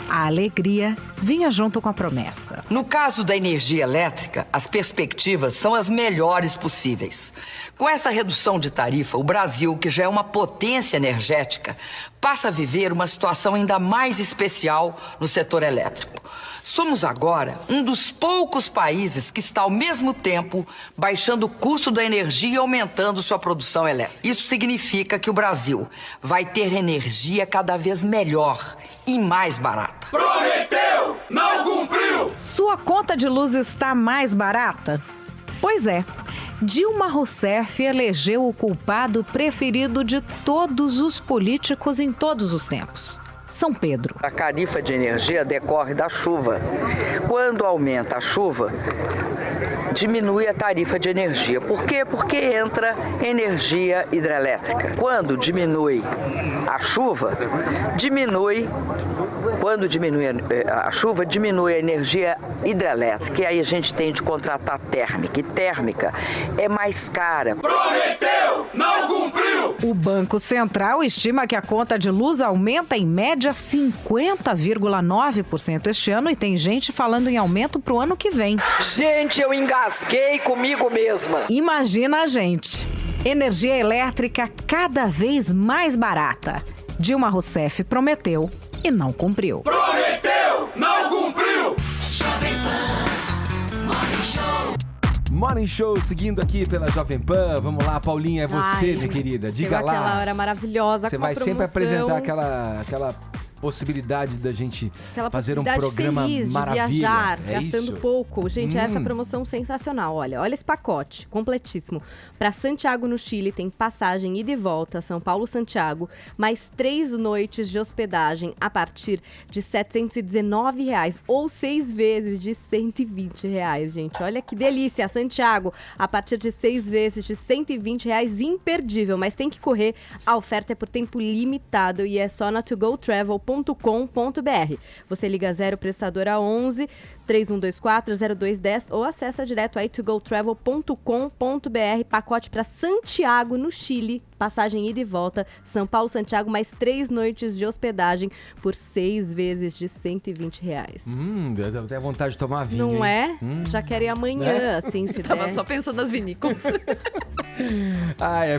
A alegria vinha junto com a promessa. No caso da energia elétrica, as perspectivas são as melhores possíveis. Com essa redução de tarifa, o Brasil, que já é uma potência energética, passa a viver uma situação ainda mais especial no setor elétrico. Somos agora um dos poucos países que está ao mesmo tempo baixando o custo da energia e aumentando sua produção elétrica. Isso significa que o Brasil vai ter energia cada vez melhor e mais barata. Prometeu, não cumpriu! Sua conta de luz está mais barata? Pois é. Dilma Rousseff elegeu o culpado preferido de todos os políticos em todos os tempos. São Pedro. A tarifa de energia decorre da chuva. Quando aumenta a chuva, diminui a tarifa de energia. Por quê? Porque entra energia hidrelétrica. Quando diminui a chuva, quando diminui a chuva, diminui a energia hidrelétrica. E aí a gente tem de contratar térmica. E térmica é mais cara. Prometeu, não cumpriu! O Banco Central estima que a conta de luz aumenta em média 50,9% este ano e tem gente falando em aumento para o ano que vem. Gente, eu engasguei comigo mesma. Imagina a gente. Energia elétrica cada vez mais barata. Dilma Rousseff prometeu e não cumpriu. Prometeu, não cumpriu! Jovem Pan Morning Show. Morning Show seguindo aqui pela Jovem Pan. Vamos lá, Paulinha, é você, minha querida. Diga lá. Aquela hora maravilhosa. Você com a vai sempre promoção. apresentar aquela possibilidade da gente fazer um possibilidade programa feliz de maravilha. viajar, É gastando isso? pouco. Gente, essa promoção sensacional. Olha esse pacote completíssimo. Para Santiago, no Chile, tem passagem ida e volta, São Paulo-Santiago, mais 3 noites de hospedagem a partir de R$ 719 ou 6 vezes de R$ 120, gente. Olha que delícia. Santiago, a partir de 6 vezes de R$ 120, imperdível. Mas tem que correr. A oferta é por tempo limitado e é só na togotravel.com.br. Você liga 0 prestadora 11 3124 0210 ou acessa direto aí togotravel.com.br. Pacote para Santiago, no Chile, passagem ida e volta, São Paulo, Santiago, mais 3 noites de hospedagem por 6 vezes de R$ 120. Deu até vontade de tomar vinho. Não hein? é? Já quero ir amanhã, assim, se Tava der. só pensando nas vinícolas.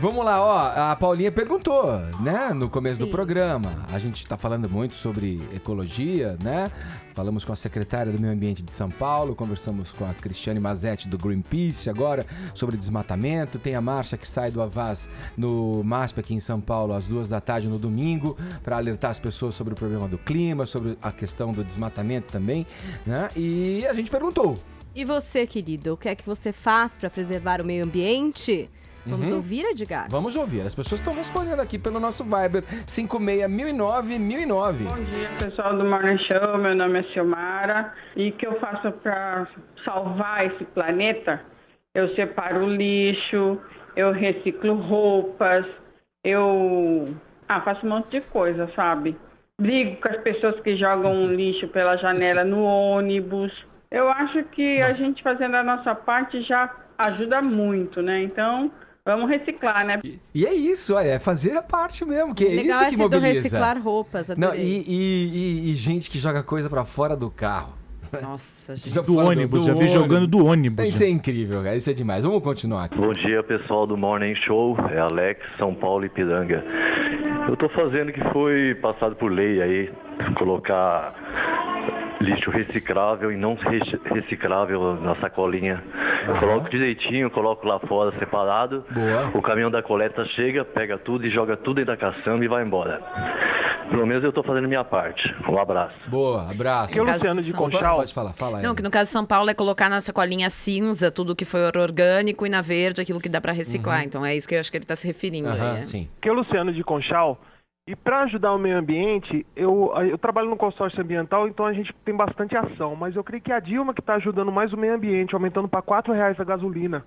Vamos lá, ó. A Paulinha perguntou, né, no começo do programa. A gente tá falando muito sobre ecologia, né? Falamos com a secretária do Meio Ambiente de São Paulo, conversamos com a Cristiane Mazetti do Greenpeace agora sobre desmatamento. Tem a marcha que sai do Havas no MASP aqui em São Paulo às 14h no domingo para alertar as pessoas sobre o problema do clima, sobre a questão do desmatamento também, né? E a gente perguntou. E você, querido, o que é que você faz para preservar o meio ambiente? Vamos ouvir, Edgar? Vamos ouvir. As pessoas estão respondendo aqui pelo nosso Viber 56.009.009. Bom dia, pessoal do Morning Show. Meu nome é Silmara. E o que eu faço para salvar esse planeta? Eu separo o lixo, eu reciclo roupas, eu faço um monte de coisa, sabe? Brigo com as pessoas que jogam lixo pela janela no ônibus. Eu acho que a gente fazendo a nossa parte já ajuda muito, né? Então, vamos reciclar, né? E é isso, é fazer a parte mesmo, que é Legal isso que mobiliza. Do reciclar roupas, Não, e gente que joga coisa pra fora do carro. Nossa, gente. Do ônibus, já vi jogando do ônibus. Isso é incrível, cara, isso é demais. Vamos continuar aqui. Bom dia, pessoal do Morning Show, é Alex, São Paulo, Ipiranga. Eu tô fazendo o que foi passado por lei aí, colocar lixo reciclável e não reciclável na sacolinha. Eu coloco direitinho, coloco lá fora separado. Boa. O caminhão da coleta chega, pega tudo e joga tudo dentro da caçamba e vai embora. Pelo menos eu tô fazendo minha parte. Um abraço. Boa, abraço. Que é o Luciano de Conchal. Pode falar, fala aí. Não, que no caso de São Paulo é colocar na sacolinha cinza tudo que foi orgânico e na verde aquilo que dá pra reciclar. Então é isso que eu acho que ele tá se referindo aí. Né? Sim. Que é o Luciano de Conchal. E para ajudar o meio ambiente, eu trabalho no consórcio ambiental, então a gente tem bastante ação. Mas eu creio que é a Dilma que está ajudando mais o meio ambiente, aumentando para R$4 a gasolina.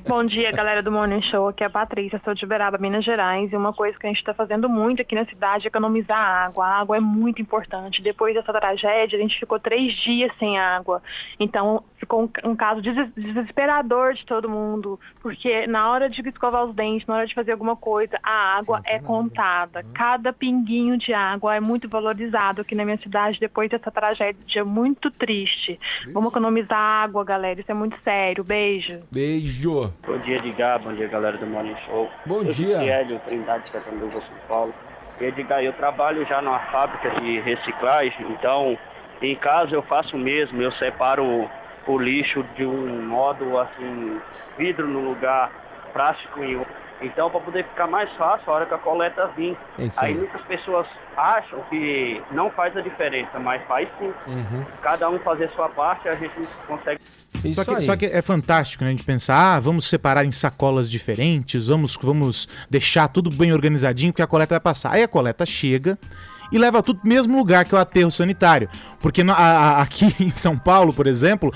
Bom dia, galera do Morning Show. Aqui é a Patrícia, sou de Uberaba, Minas Gerais. E uma coisa que a gente está fazendo muito aqui na cidade é economizar água. A água é muito importante. Depois dessa tragédia, a gente ficou 3 dias sem água. Então, ficou um caso desesperador de todo mundo. Porque na hora de escovar os dentes, na hora de fazer alguma coisa, a água é contada. Cada pinguinho de água é muito valorizado aqui na minha cidade depois dessa tragédia muito triste. Vamos economizar água, galera. Isso é muito sério. Beijo. Beijo. Bom dia, Edgar. Bom dia, galera do Morning Show. Bom dia. Eu sou Hélio, Trindade, Catanduva, São Paulo. E, Edgar, eu trabalho já numa fábrica de reciclagem, então em casa eu faço o mesmo. Eu separo o lixo de um modo, assim, vidro no lugar, plástico em outro. Então, para poder ficar mais fácil a hora que a coleta vir. Aí muitas pessoas acham que não faz a diferença, mas faz sim. Cada um fazer a sua parte, a gente consegue. Só que é fantástico, né? A gente pensar, vamos separar em sacolas diferentes, vamos deixar tudo bem organizadinho, porque a coleta vai passar. Aí a coleta chega e leva tudo pro mesmo lugar, que é o aterro sanitário. Porque aqui em São Paulo, por exemplo,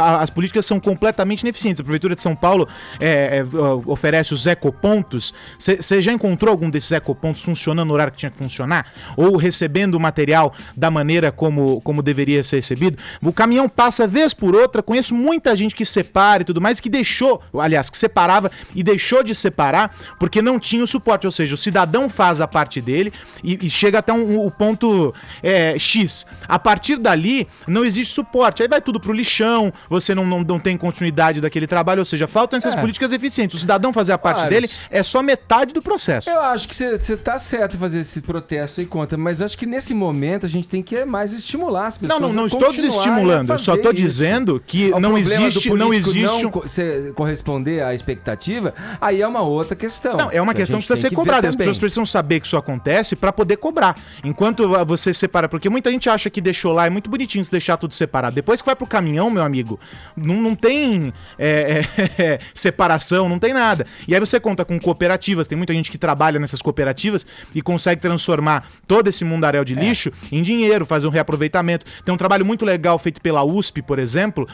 as políticas são completamente ineficientes. A Prefeitura de São Paulo oferece os ecopontos. Você já encontrou algum desses ecopontos funcionando no horário que tinha que funcionar? Ou recebendo o material da maneira como deveria ser recebido? O caminhão passa vez por outra. Conheço muita gente que separa e tudo mais, que separava e deixou de separar porque não tinha o suporte. Ou seja, o cidadão faz a parte dele e chega até o ponto X. A partir dali, não existe suporte. Aí vai tudo pro lixão, você não tem continuidade daquele trabalho, ou seja, faltam essas políticas eficientes. O cidadão fazer a parte dele é só metade do processo. Eu acho que você tá certo em fazer esse protesto aí contra, mas eu acho que nesse momento a gente tem que mais estimular as pessoas. Não estou desestimulando, eu só tô dizendo que não existe não corresponder à expectativa, aí é uma outra questão. Não, é uma questão que precisa ser cobrada. As pessoas precisam saber que isso acontece para poder cobrar. Enquanto você separa, porque muita gente acha que deixou lá, é muito bonitinho se deixar tudo separado. Depois que vai pro caminhão, meu amigo, não tem separação, não tem nada. E aí você conta com cooperativas, tem muita gente que trabalha nessas cooperativas e consegue transformar todo esse mundaréu de lixo em dinheiro, fazer um reaproveitamento. Tem um trabalho muito legal feito pela USP, por exemplo,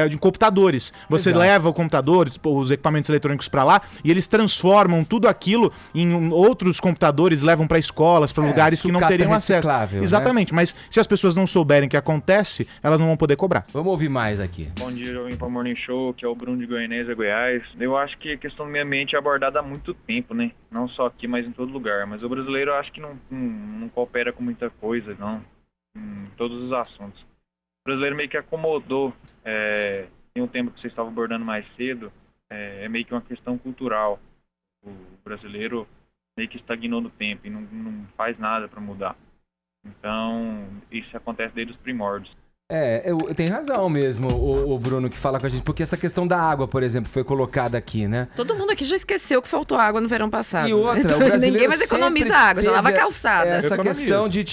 de computadores. Você leva o computador, os equipamentos eletrônicos para lá e eles transformam tudo aquilo em outros computadores, levam para escolas, para lugares que não teriam acesso. Exatamente, né? Mas se as pessoas não souberem o que acontece, elas não vão poder cobrar. Vamos ouvir mais aqui. Bom dia, eu vim para o Morning Show, que é o Bruno de Goianésia, Goiás. Eu acho que a questão do meio ambiente é abordada há muito tempo, né? Não só aqui, mas em todo lugar. Mas o brasileiro eu acho que não coopera com muita coisa, não. Em todos os assuntos. O brasileiro meio que acomodou. Tem um tempo que vocês estavam abordando mais cedo. É meio que uma questão cultural. O brasileiro meio que estagnou no tempo e não faz nada para mudar. Então, isso acontece desde os primórdios. Tem razão mesmo, o Bruno, que fala com a gente, porque essa questão da água, por exemplo, foi colocada aqui, né? Todo mundo aqui já esqueceu que faltou água no verão passado. E outra, então, o brasileiro ninguém mais economiza água, já lava a calçada. Essa questão de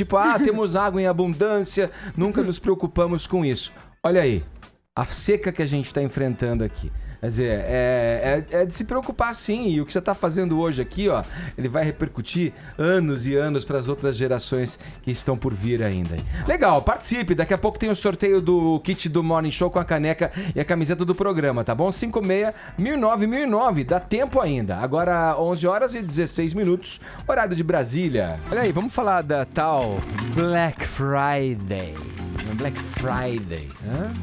temos água em abundância, nunca nos preocupamos com isso. Olha aí, a seca que a gente está enfrentando aqui. Quer dizer, é de se preocupar sim. E o que você está fazendo hoje aqui, ó, ele vai repercutir anos e anos para as outras gerações que estão por vir ainda. Legal, participe. Daqui a pouco tem o sorteio do kit do Morning Show com a caneca e a camiseta do programa, tá bom? 56-1009. Dá tempo ainda. Agora 11 horas e 16 minutos, horário de Brasília. Olha aí, vamos falar da tal Black Friday. Black Friday.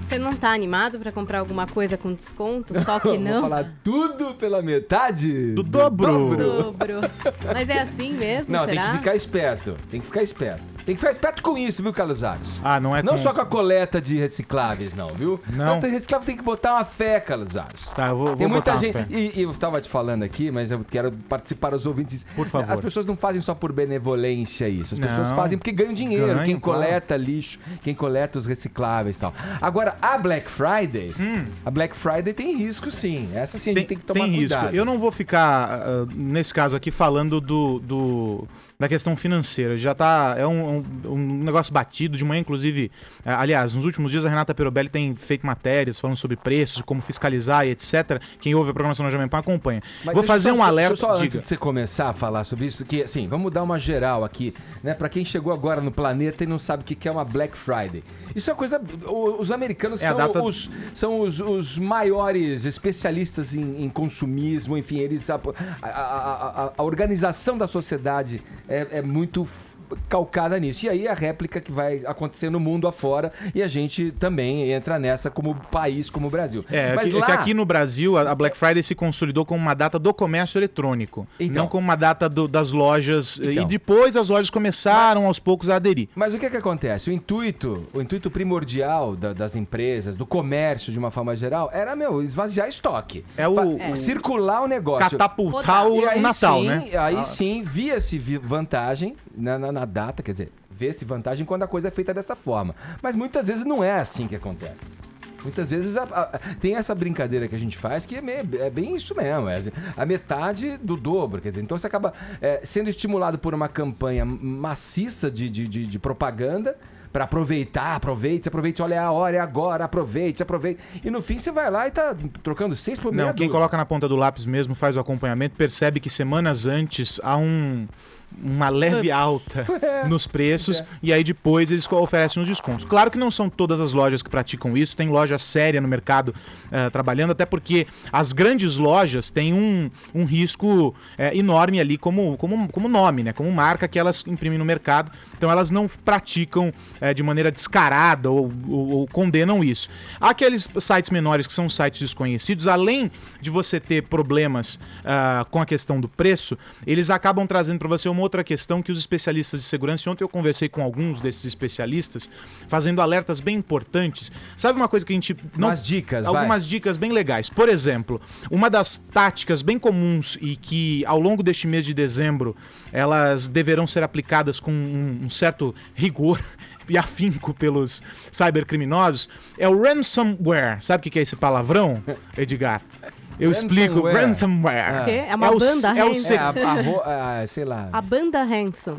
Você não tá animado pra comprar alguma coisa com desconto? Só que não. Vamos falar tudo pela metade? Do dobro. Mas é assim mesmo, não, será? Tem que ficar esperto. Tem que ficar esperto com isso, viu, Carlos Ares? Não é Não só com a coleta de recicláveis, não, viu? Não. Coleta de reciclável tem que botar uma fé, Carlos Ares. Tá, eu vou tem muita botar gente. uma fé. E eu tava te falando aqui, mas eu quero participar os ouvintes. Por favor. As pessoas não fazem só por benevolência isso. As pessoas Não. fazem porque ganham dinheiro. Ganham, quem coleta lixo, quem coleta os recicláveis e tal. Agora, a Black Friday, tem risco, sim. Essa sim a gente tem que tomar cuidado. Risco. Eu não vou ficar, nesse caso aqui, falando da questão financeira. Já tá. É um negócio batido. De manhã, inclusive. Aliás, nos últimos dias a Renata Perobelli tem feito matérias falando sobre preços, como fiscalizar e etc. Quem ouve a programação na Jovem Pan acompanha. Mas vou fazer um alerta. Deixa eu só, antes de você começar a falar sobre isso, que assim, vamos dar uma geral aqui, né? Pra quem chegou agora no planeta e não sabe o que é uma Black Friday. Isso é uma coisa. Os americanos são os maiores especialistas em consumismo, enfim, eles. A organização da sociedade é muito calcada nisso. E aí a réplica que vai acontecer no mundo afora e a gente também entra nessa como país, como o Brasil. Mas que aqui no Brasil a Black Friday se consolidou como uma data do comércio eletrônico, não como uma data das lojas. E depois as lojas começaram aos poucos a aderir. Mas o que acontece? O intuito primordial das empresas, do comércio de uma forma geral, era, esvaziar estoque. Circular o negócio. Catapultar o Natal, né? Aí sim, via-se vantagem na data, quer dizer, vê-se vantagem quando a coisa é feita dessa forma. Mas muitas vezes não é assim que acontece. Muitas vezes tem essa brincadeira que a gente faz que é bem isso mesmo, a metade do dobro, quer dizer, então você acaba sendo estimulado por uma campanha maciça de propaganda para aproveite, olha a hora, é agora, aproveite. E no fim você vai lá e tá trocando 6 por meia Não, quem dúzia. coloca na ponta do lápis mesmo, faz o acompanhamento, percebe que semanas antes há uma leve alta nos preços e aí depois eles oferecem os descontos. Claro que não são todas as lojas que praticam isso, tem loja séria no mercado trabalhando, até porque as grandes lojas têm um risco enorme ali como nome, né? Como marca que elas imprimem no mercado, então elas não praticam de maneira descarada ou condenam isso. Aqueles sites menores que são sites desconhecidos, além de você ter problemas com a questão do preço, eles acabam trazendo para você uma outra questão que os especialistas de segurança, ontem eu conversei com alguns desses especialistas, fazendo alertas bem importantes. Sabe uma coisa que a gente... Algumas dicas bem legais. Por exemplo, uma das táticas bem comuns e que ao longo deste mês de dezembro elas deverão ser aplicadas com um certo rigor e afinco pelos cybercriminosos é o ransomware. Sabe o que é esse palavrão, Edgar? Eu explico. Ransomware. É uma banda Hanson. Sei lá. A banda Hanson.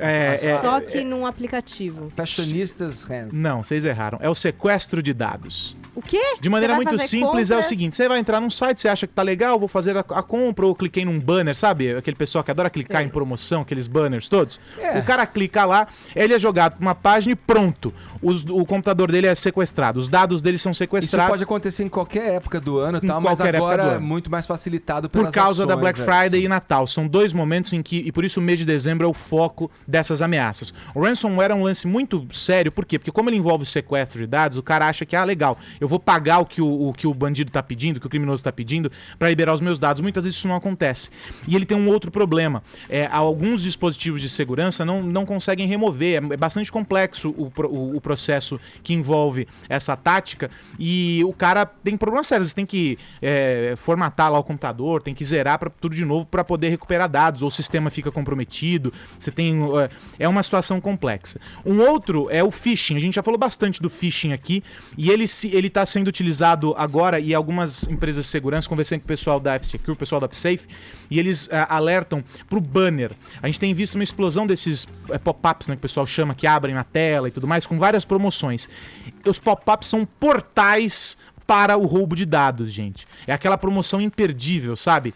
Só que num aplicativo. Fashionistas Hanson. Não, vocês erraram. É o sequestro de dados. O quê? De maneira muito simples, é o seguinte: você vai entrar num site, você acha que tá legal, vou fazer a compra, ou cliquei num banner, sabe? Aquele pessoal que adora clicar em promoção, aqueles banners todos. O cara clica lá, ele é jogado pra uma página e pronto. O computador dele é sequestrado, os dados dele são sequestrados. Isso pode acontecer em qualquer época do ano, tal, mas agora é muito mais facilitado pelas por causa da Black Friday sim. e Natal. São dois momentos em que, e por isso o mês de dezembro é o foco dessas ameaças. O ransomware é um lance muito sério, por quê? Porque como ele envolve o sequestro de dados, o cara acha que, legal, eu vou pagar o que o bandido tá pedindo, o que o criminoso tá pedindo, para liberar os meus dados. Muitas vezes isso não acontece. E ele tem um outro problema. Alguns dispositivos de segurança não conseguem remover. É bastante complexo o processo que envolve essa tática e o cara tem problemas sérios. Você tem que formatar lá o computador, tem que zerar tudo de novo para poder recuperar dados, ou o sistema fica comprometido. Você tem... é uma situação complexa. Um outro é o phishing. A gente já falou bastante do phishing aqui e ele está sendo utilizado agora e algumas empresas de segurança, conversando com o pessoal da F-Secure, o pessoal da AppSafe, e eles alertam pro banner. A gente tem visto uma explosão desses pop-ups, né, que o pessoal chama, que abrem na tela e tudo mais, com várias promoções. Os pop-ups são portais para o roubo de dados, gente. É aquela promoção imperdível, sabe?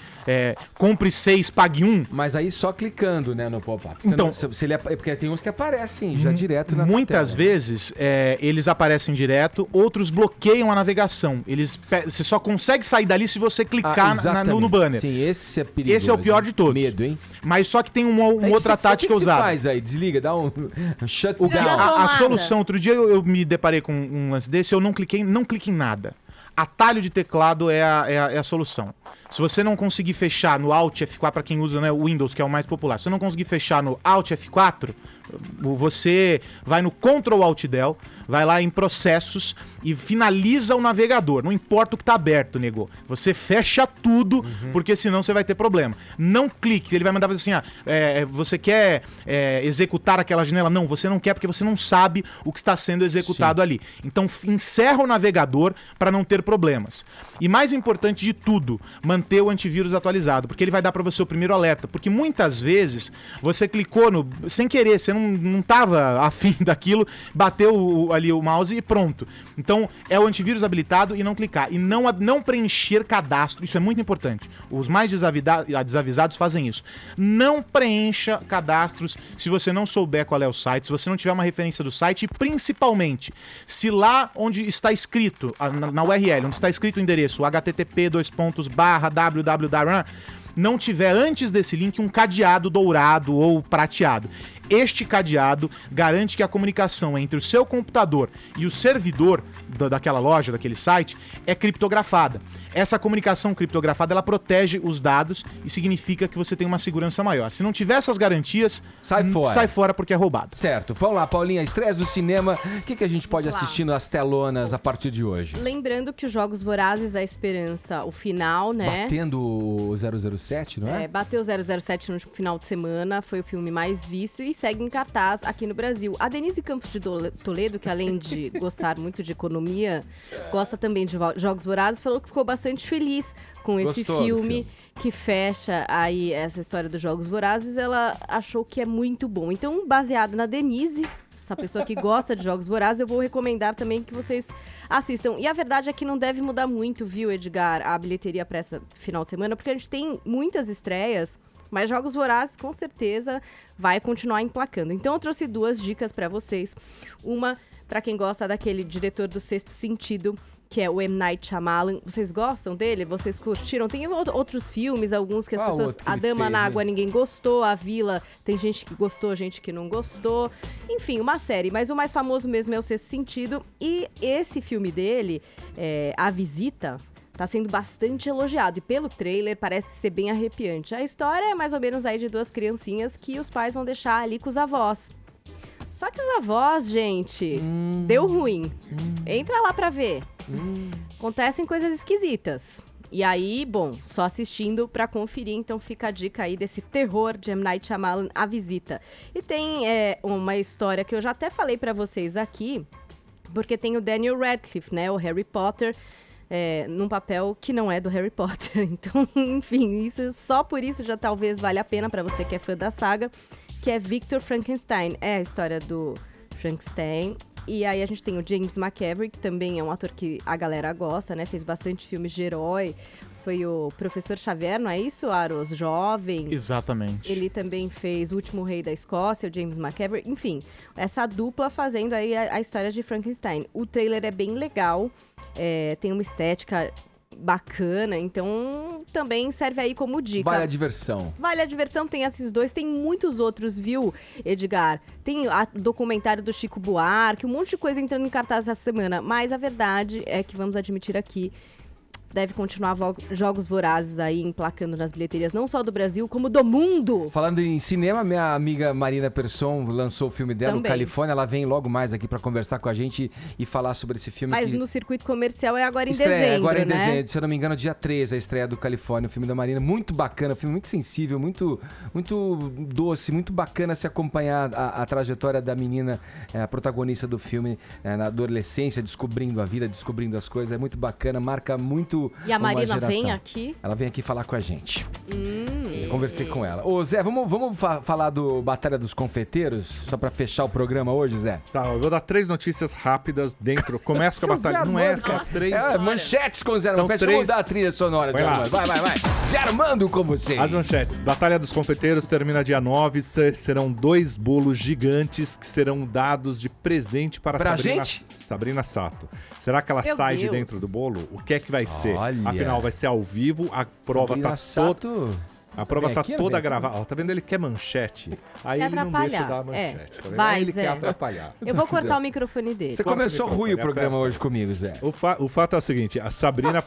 Compre 6, pague 1. Mas aí só clicando, né, no pop-up. Então, porque tem uns que aparecem já direto na muitas tela. vezes eles aparecem direto, outros bloqueiam a navegação. Você só consegue sair dali se você clicar no banner. Sim, esse é perigoso. Esse é o pior de todos. Medo, hein? Mas só que tem uma outra tática usada. O que você faz aí? Desliga, dá um shutdown. A solução, outro dia eu me deparei com um lance desse, eu não clique em nada. Atalho de teclado é a solução. Se você não conseguir fechar no Alt F4, para quem usa, né, o Windows, que é o mais popular, se você não conseguir fechar no Alt F4, você vai no Ctrl Alt Del, vai lá em processos e finaliza o navegador. Não importa o que está aberto, nego. Você fecha tudo, porque senão você vai ter problema. Não clique, ele vai mandar você assim, você quer executar aquela janela? Não, você não quer porque você não sabe o que está sendo executado ali. Então encerra o navegador para não ter problemas. E mais importante de tudo, manter o antivírus atualizado, porque ele vai dar para você o primeiro alerta. Porque muitas vezes você clicou sem querer, você não estava afim daquilo, bateu ali o mouse e pronto. Então é o antivírus habilitado e não clicar. E não preencher cadastro, isso é muito importante. Os mais desavisados fazem isso. Não preencha cadastros se você não souber qual é o site, se você não tiver uma referência do site e principalmente, se lá onde está escrito, na URL, onde está escrito o endereço, http://www, não tiver antes desse link um cadeado dourado ou prateado. Este cadeado garante que a comunicação entre o seu computador e o servidor daquela loja, daquele site, é criptografada. Essa comunicação criptografada, ela protege os dados e significa que você tem uma segurança maior. Se não tiver essas garantias, sai fora porque é roubado. Certo. Vamos lá, Paulinha, estreias do cinema. O que a gente pode assistir nas telonas a partir de hoje? Lembrando que os Jogos Vorazes, a Esperança, o final, né? Batendo o 007, não é? Bateu o 007 no final de semana, foi o filme mais visto e segue em cartaz aqui no Brasil. A Denise Campos de Toledo, que além de gostar muito de economia, gosta também de Jogos Vorazes, falou que ficou bastante feliz com esse filme que fecha aí essa história dos Jogos Vorazes. Ela achou que é muito bom. Então, baseado na Denise, essa pessoa que gosta de Jogos Vorazes, eu vou recomendar também que vocês assistam. E a verdade é que não deve mudar muito, viu, Edgar, a bilheteria para essa final de semana, porque a gente tem muitas estreias, mas Jogos Vorazes, com certeza, vai continuar emplacando. Então, eu trouxe 2 dicas para vocês. Uma, para quem gosta daquele diretor do Sexto Sentido, que é o M. Night Shyamalan. Vocês gostam dele? Vocês curtiram? Tem outros filmes, alguns que as pessoas... A Dama na Água ninguém gostou, A Vila tem gente que gostou, gente que não gostou. Enfim, uma série. Mas o mais famoso mesmo é o Sexto Sentido. E esse filme dele, A Visita, tá sendo bastante elogiado. E pelo trailer parece ser bem arrepiante. A história é mais ou menos aí de 2 criancinhas que os pais vão deixar ali com os avós. Só que os avós, gente, deu ruim. Entra lá pra ver. Acontecem coisas esquisitas. E aí, bom, só assistindo pra conferir. Então fica a dica aí desse terror de M. Night Shyamalan, A Visita. E tem uma história que eu já até falei pra vocês aqui, porque tem o Daniel Radcliffe, né, o Harry Potter, num papel que não é do Harry Potter. Então, enfim, só por isso já talvez valha a pena pra você que é fã da saga, que é Victor Frankenstein. É a história do Frankenstein. E aí a gente tem o James McAvoy, que também é um ator que a galera gosta, né? Fez bastante filmes de herói. Foi o Professor Xavier, não é isso, Aros? Jovem. Exatamente. Ele também fez O Último Rei da Escócia, o James McAvoy. Enfim, essa dupla fazendo aí a história de Frankenstein. O trailer é bem legal, tem uma estética bacana, então também serve aí como dica. Vale a diversão. Vale a diversão, tem esses 2, tem muitos outros, viu, Edgar? Tem o documentário do Chico Buarque, um monte de coisa entrando em cartaz essa semana, mas a verdade é que, vamos admitir aqui, deve continuar Jogos Vorazes aí emplacando nas bilheterias, não só do Brasil, como do mundo. Falando em cinema, minha amiga Marina Persson lançou o filme dela, também. O Califórnia. Ela vem logo mais aqui pra conversar com a gente e falar sobre esse filme. Mas no circuito comercial é agora em dezembro, agora em né? dezembro, se eu não me engano, dia 13, a estreia do Califórnia, o filme da Marina. Muito bacana, filme muito sensível, muito doce, muito bacana se acompanhar a trajetória da menina, a protagonista do filme, na adolescência, descobrindo a vida, descobrindo as coisas. É muito bacana, marca muito marcando E a Marina uma geração. vem aqui? Ela vem aqui falar com a gente. Eu conversei com ela. Ô, Zé, vamos falar do Batalha dos Confeiteiros? Só pra fechar o programa hoje, Zé? Tá, eu vou dar 3 notícias rápidas dentro. Começa com a batalha. Não é só as 3. Manchetes com Zé Armando. São Deixa eu mudar a trilha sonora, Zé Armando. Vai. Zé Armando com vocês. As manchetes. Batalha dos Confeiteiros termina dia 9. Serão 2 bolos gigantes que serão dados de presente para Sabrina Sato. Será que ela sai de dentro do bolo? O que é que vai ser? Afinal, vai ser ao vivo. A prova Sabrina tá Sato... A prova tá toda gravada. Ó, tá vendo? Ele quer manchete. Aí ele não deixa dar manchete. Tá vendo? Vai, Aí ele Zé. quer atrapalhar. Eu vou cortar o microfone dele. Você começou ruim o programa hoje comigo, Zé. O fato é o seguinte, a Sabrina,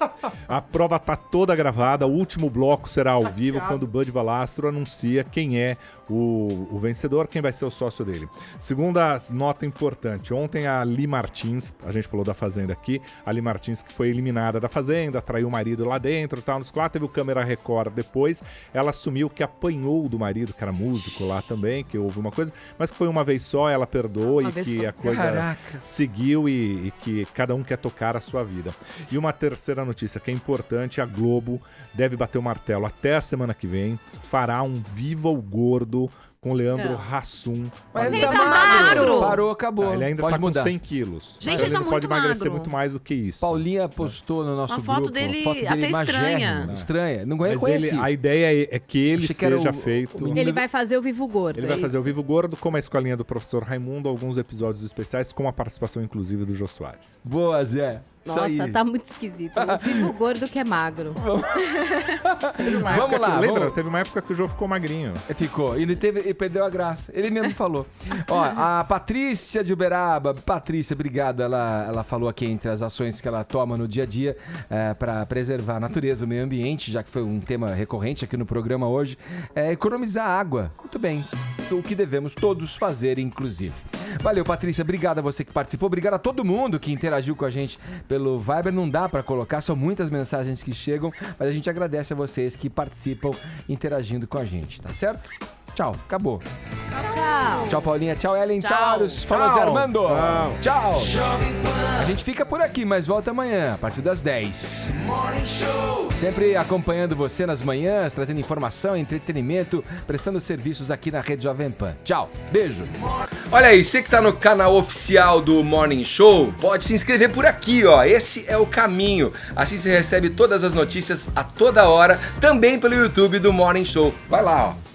a prova tá toda gravada, o último bloco será ao vivo quando o Bud Valastro anuncia quem é o vencedor, quem vai ser o sócio dele. Segunda nota importante, ontem a Li Martins, a gente falou da Fazenda aqui, a Li Martins que foi eliminada da Fazenda, traiu o marido lá dentro, tal, nos quatro, teve o Câmera Record depois, ela assumiu que apanhou do marido, que era músico lá também, que houve uma coisa, mas que foi uma vez só, ela perdoou e que a coisa seguiu e que cada um quer tocar a sua vida. E uma terceira notícia que é importante, a Globo deve bater o martelo até a semana que vem, fará um Viva o Gordo com Leandro Hassum. Mas ele tá magro. Parou, acabou. Ele ainda pode tá mudar. com 100 quilos. Gente, mas ele tá não pode muito emagrecer magro. muito mais do que isso. Paulinha postou no nosso Uma grupo. foto dele até magérrimo. Estranha. Não Mas conheci. a ideia é que ele Achei que era seja o feito... Ele vai fazer o Vivo Gordo. Ele vai fazer o Vivo Gordo, como a escolinha do professor Raimundo, alguns episódios especiais com a participação inclusive do Jô Soares. Boa, Zé. Nossa, tá muito esquisito. O Vivo Gordo que é magro. Vamos lá. Lembra? Teve uma época que o Jô ficou magrinho. Ficou. E perdeu a graça. Ele mesmo falou. Ó, a Patrícia de Uberaba. Patrícia, obrigado. Ela falou aqui entre as ações que ela toma no dia a dia para preservar a natureza, o meio ambiente, já que foi um tema recorrente aqui no programa hoje, economizar água. Muito bem. O que devemos todos fazer, inclusive. Valeu, Patrícia. Obrigado a você que participou. Obrigado a todo mundo que interagiu com a gente pelo Viber. Não dá pra colocar, são muitas mensagens que chegam, mas a gente agradece a vocês que participam interagindo com a gente, tá certo? Tchau, acabou. Tchau. Tchau, Paulinha. Tchau, Ellen. Tchau, Aros. Fala, Zé Armando. Tchau. A gente fica por aqui, mas volta amanhã, a partir das 10. Sempre acompanhando você nas manhãs, trazendo informação, entretenimento, prestando serviços aqui na Rede Jovem Pan. Tchau. Beijo. Olha aí, você que tá no canal oficial do Morning Show, pode se inscrever por aqui, ó. Esse é o caminho. Assim você recebe todas as notícias a toda hora, também pelo YouTube do Morning Show. Vai lá, ó.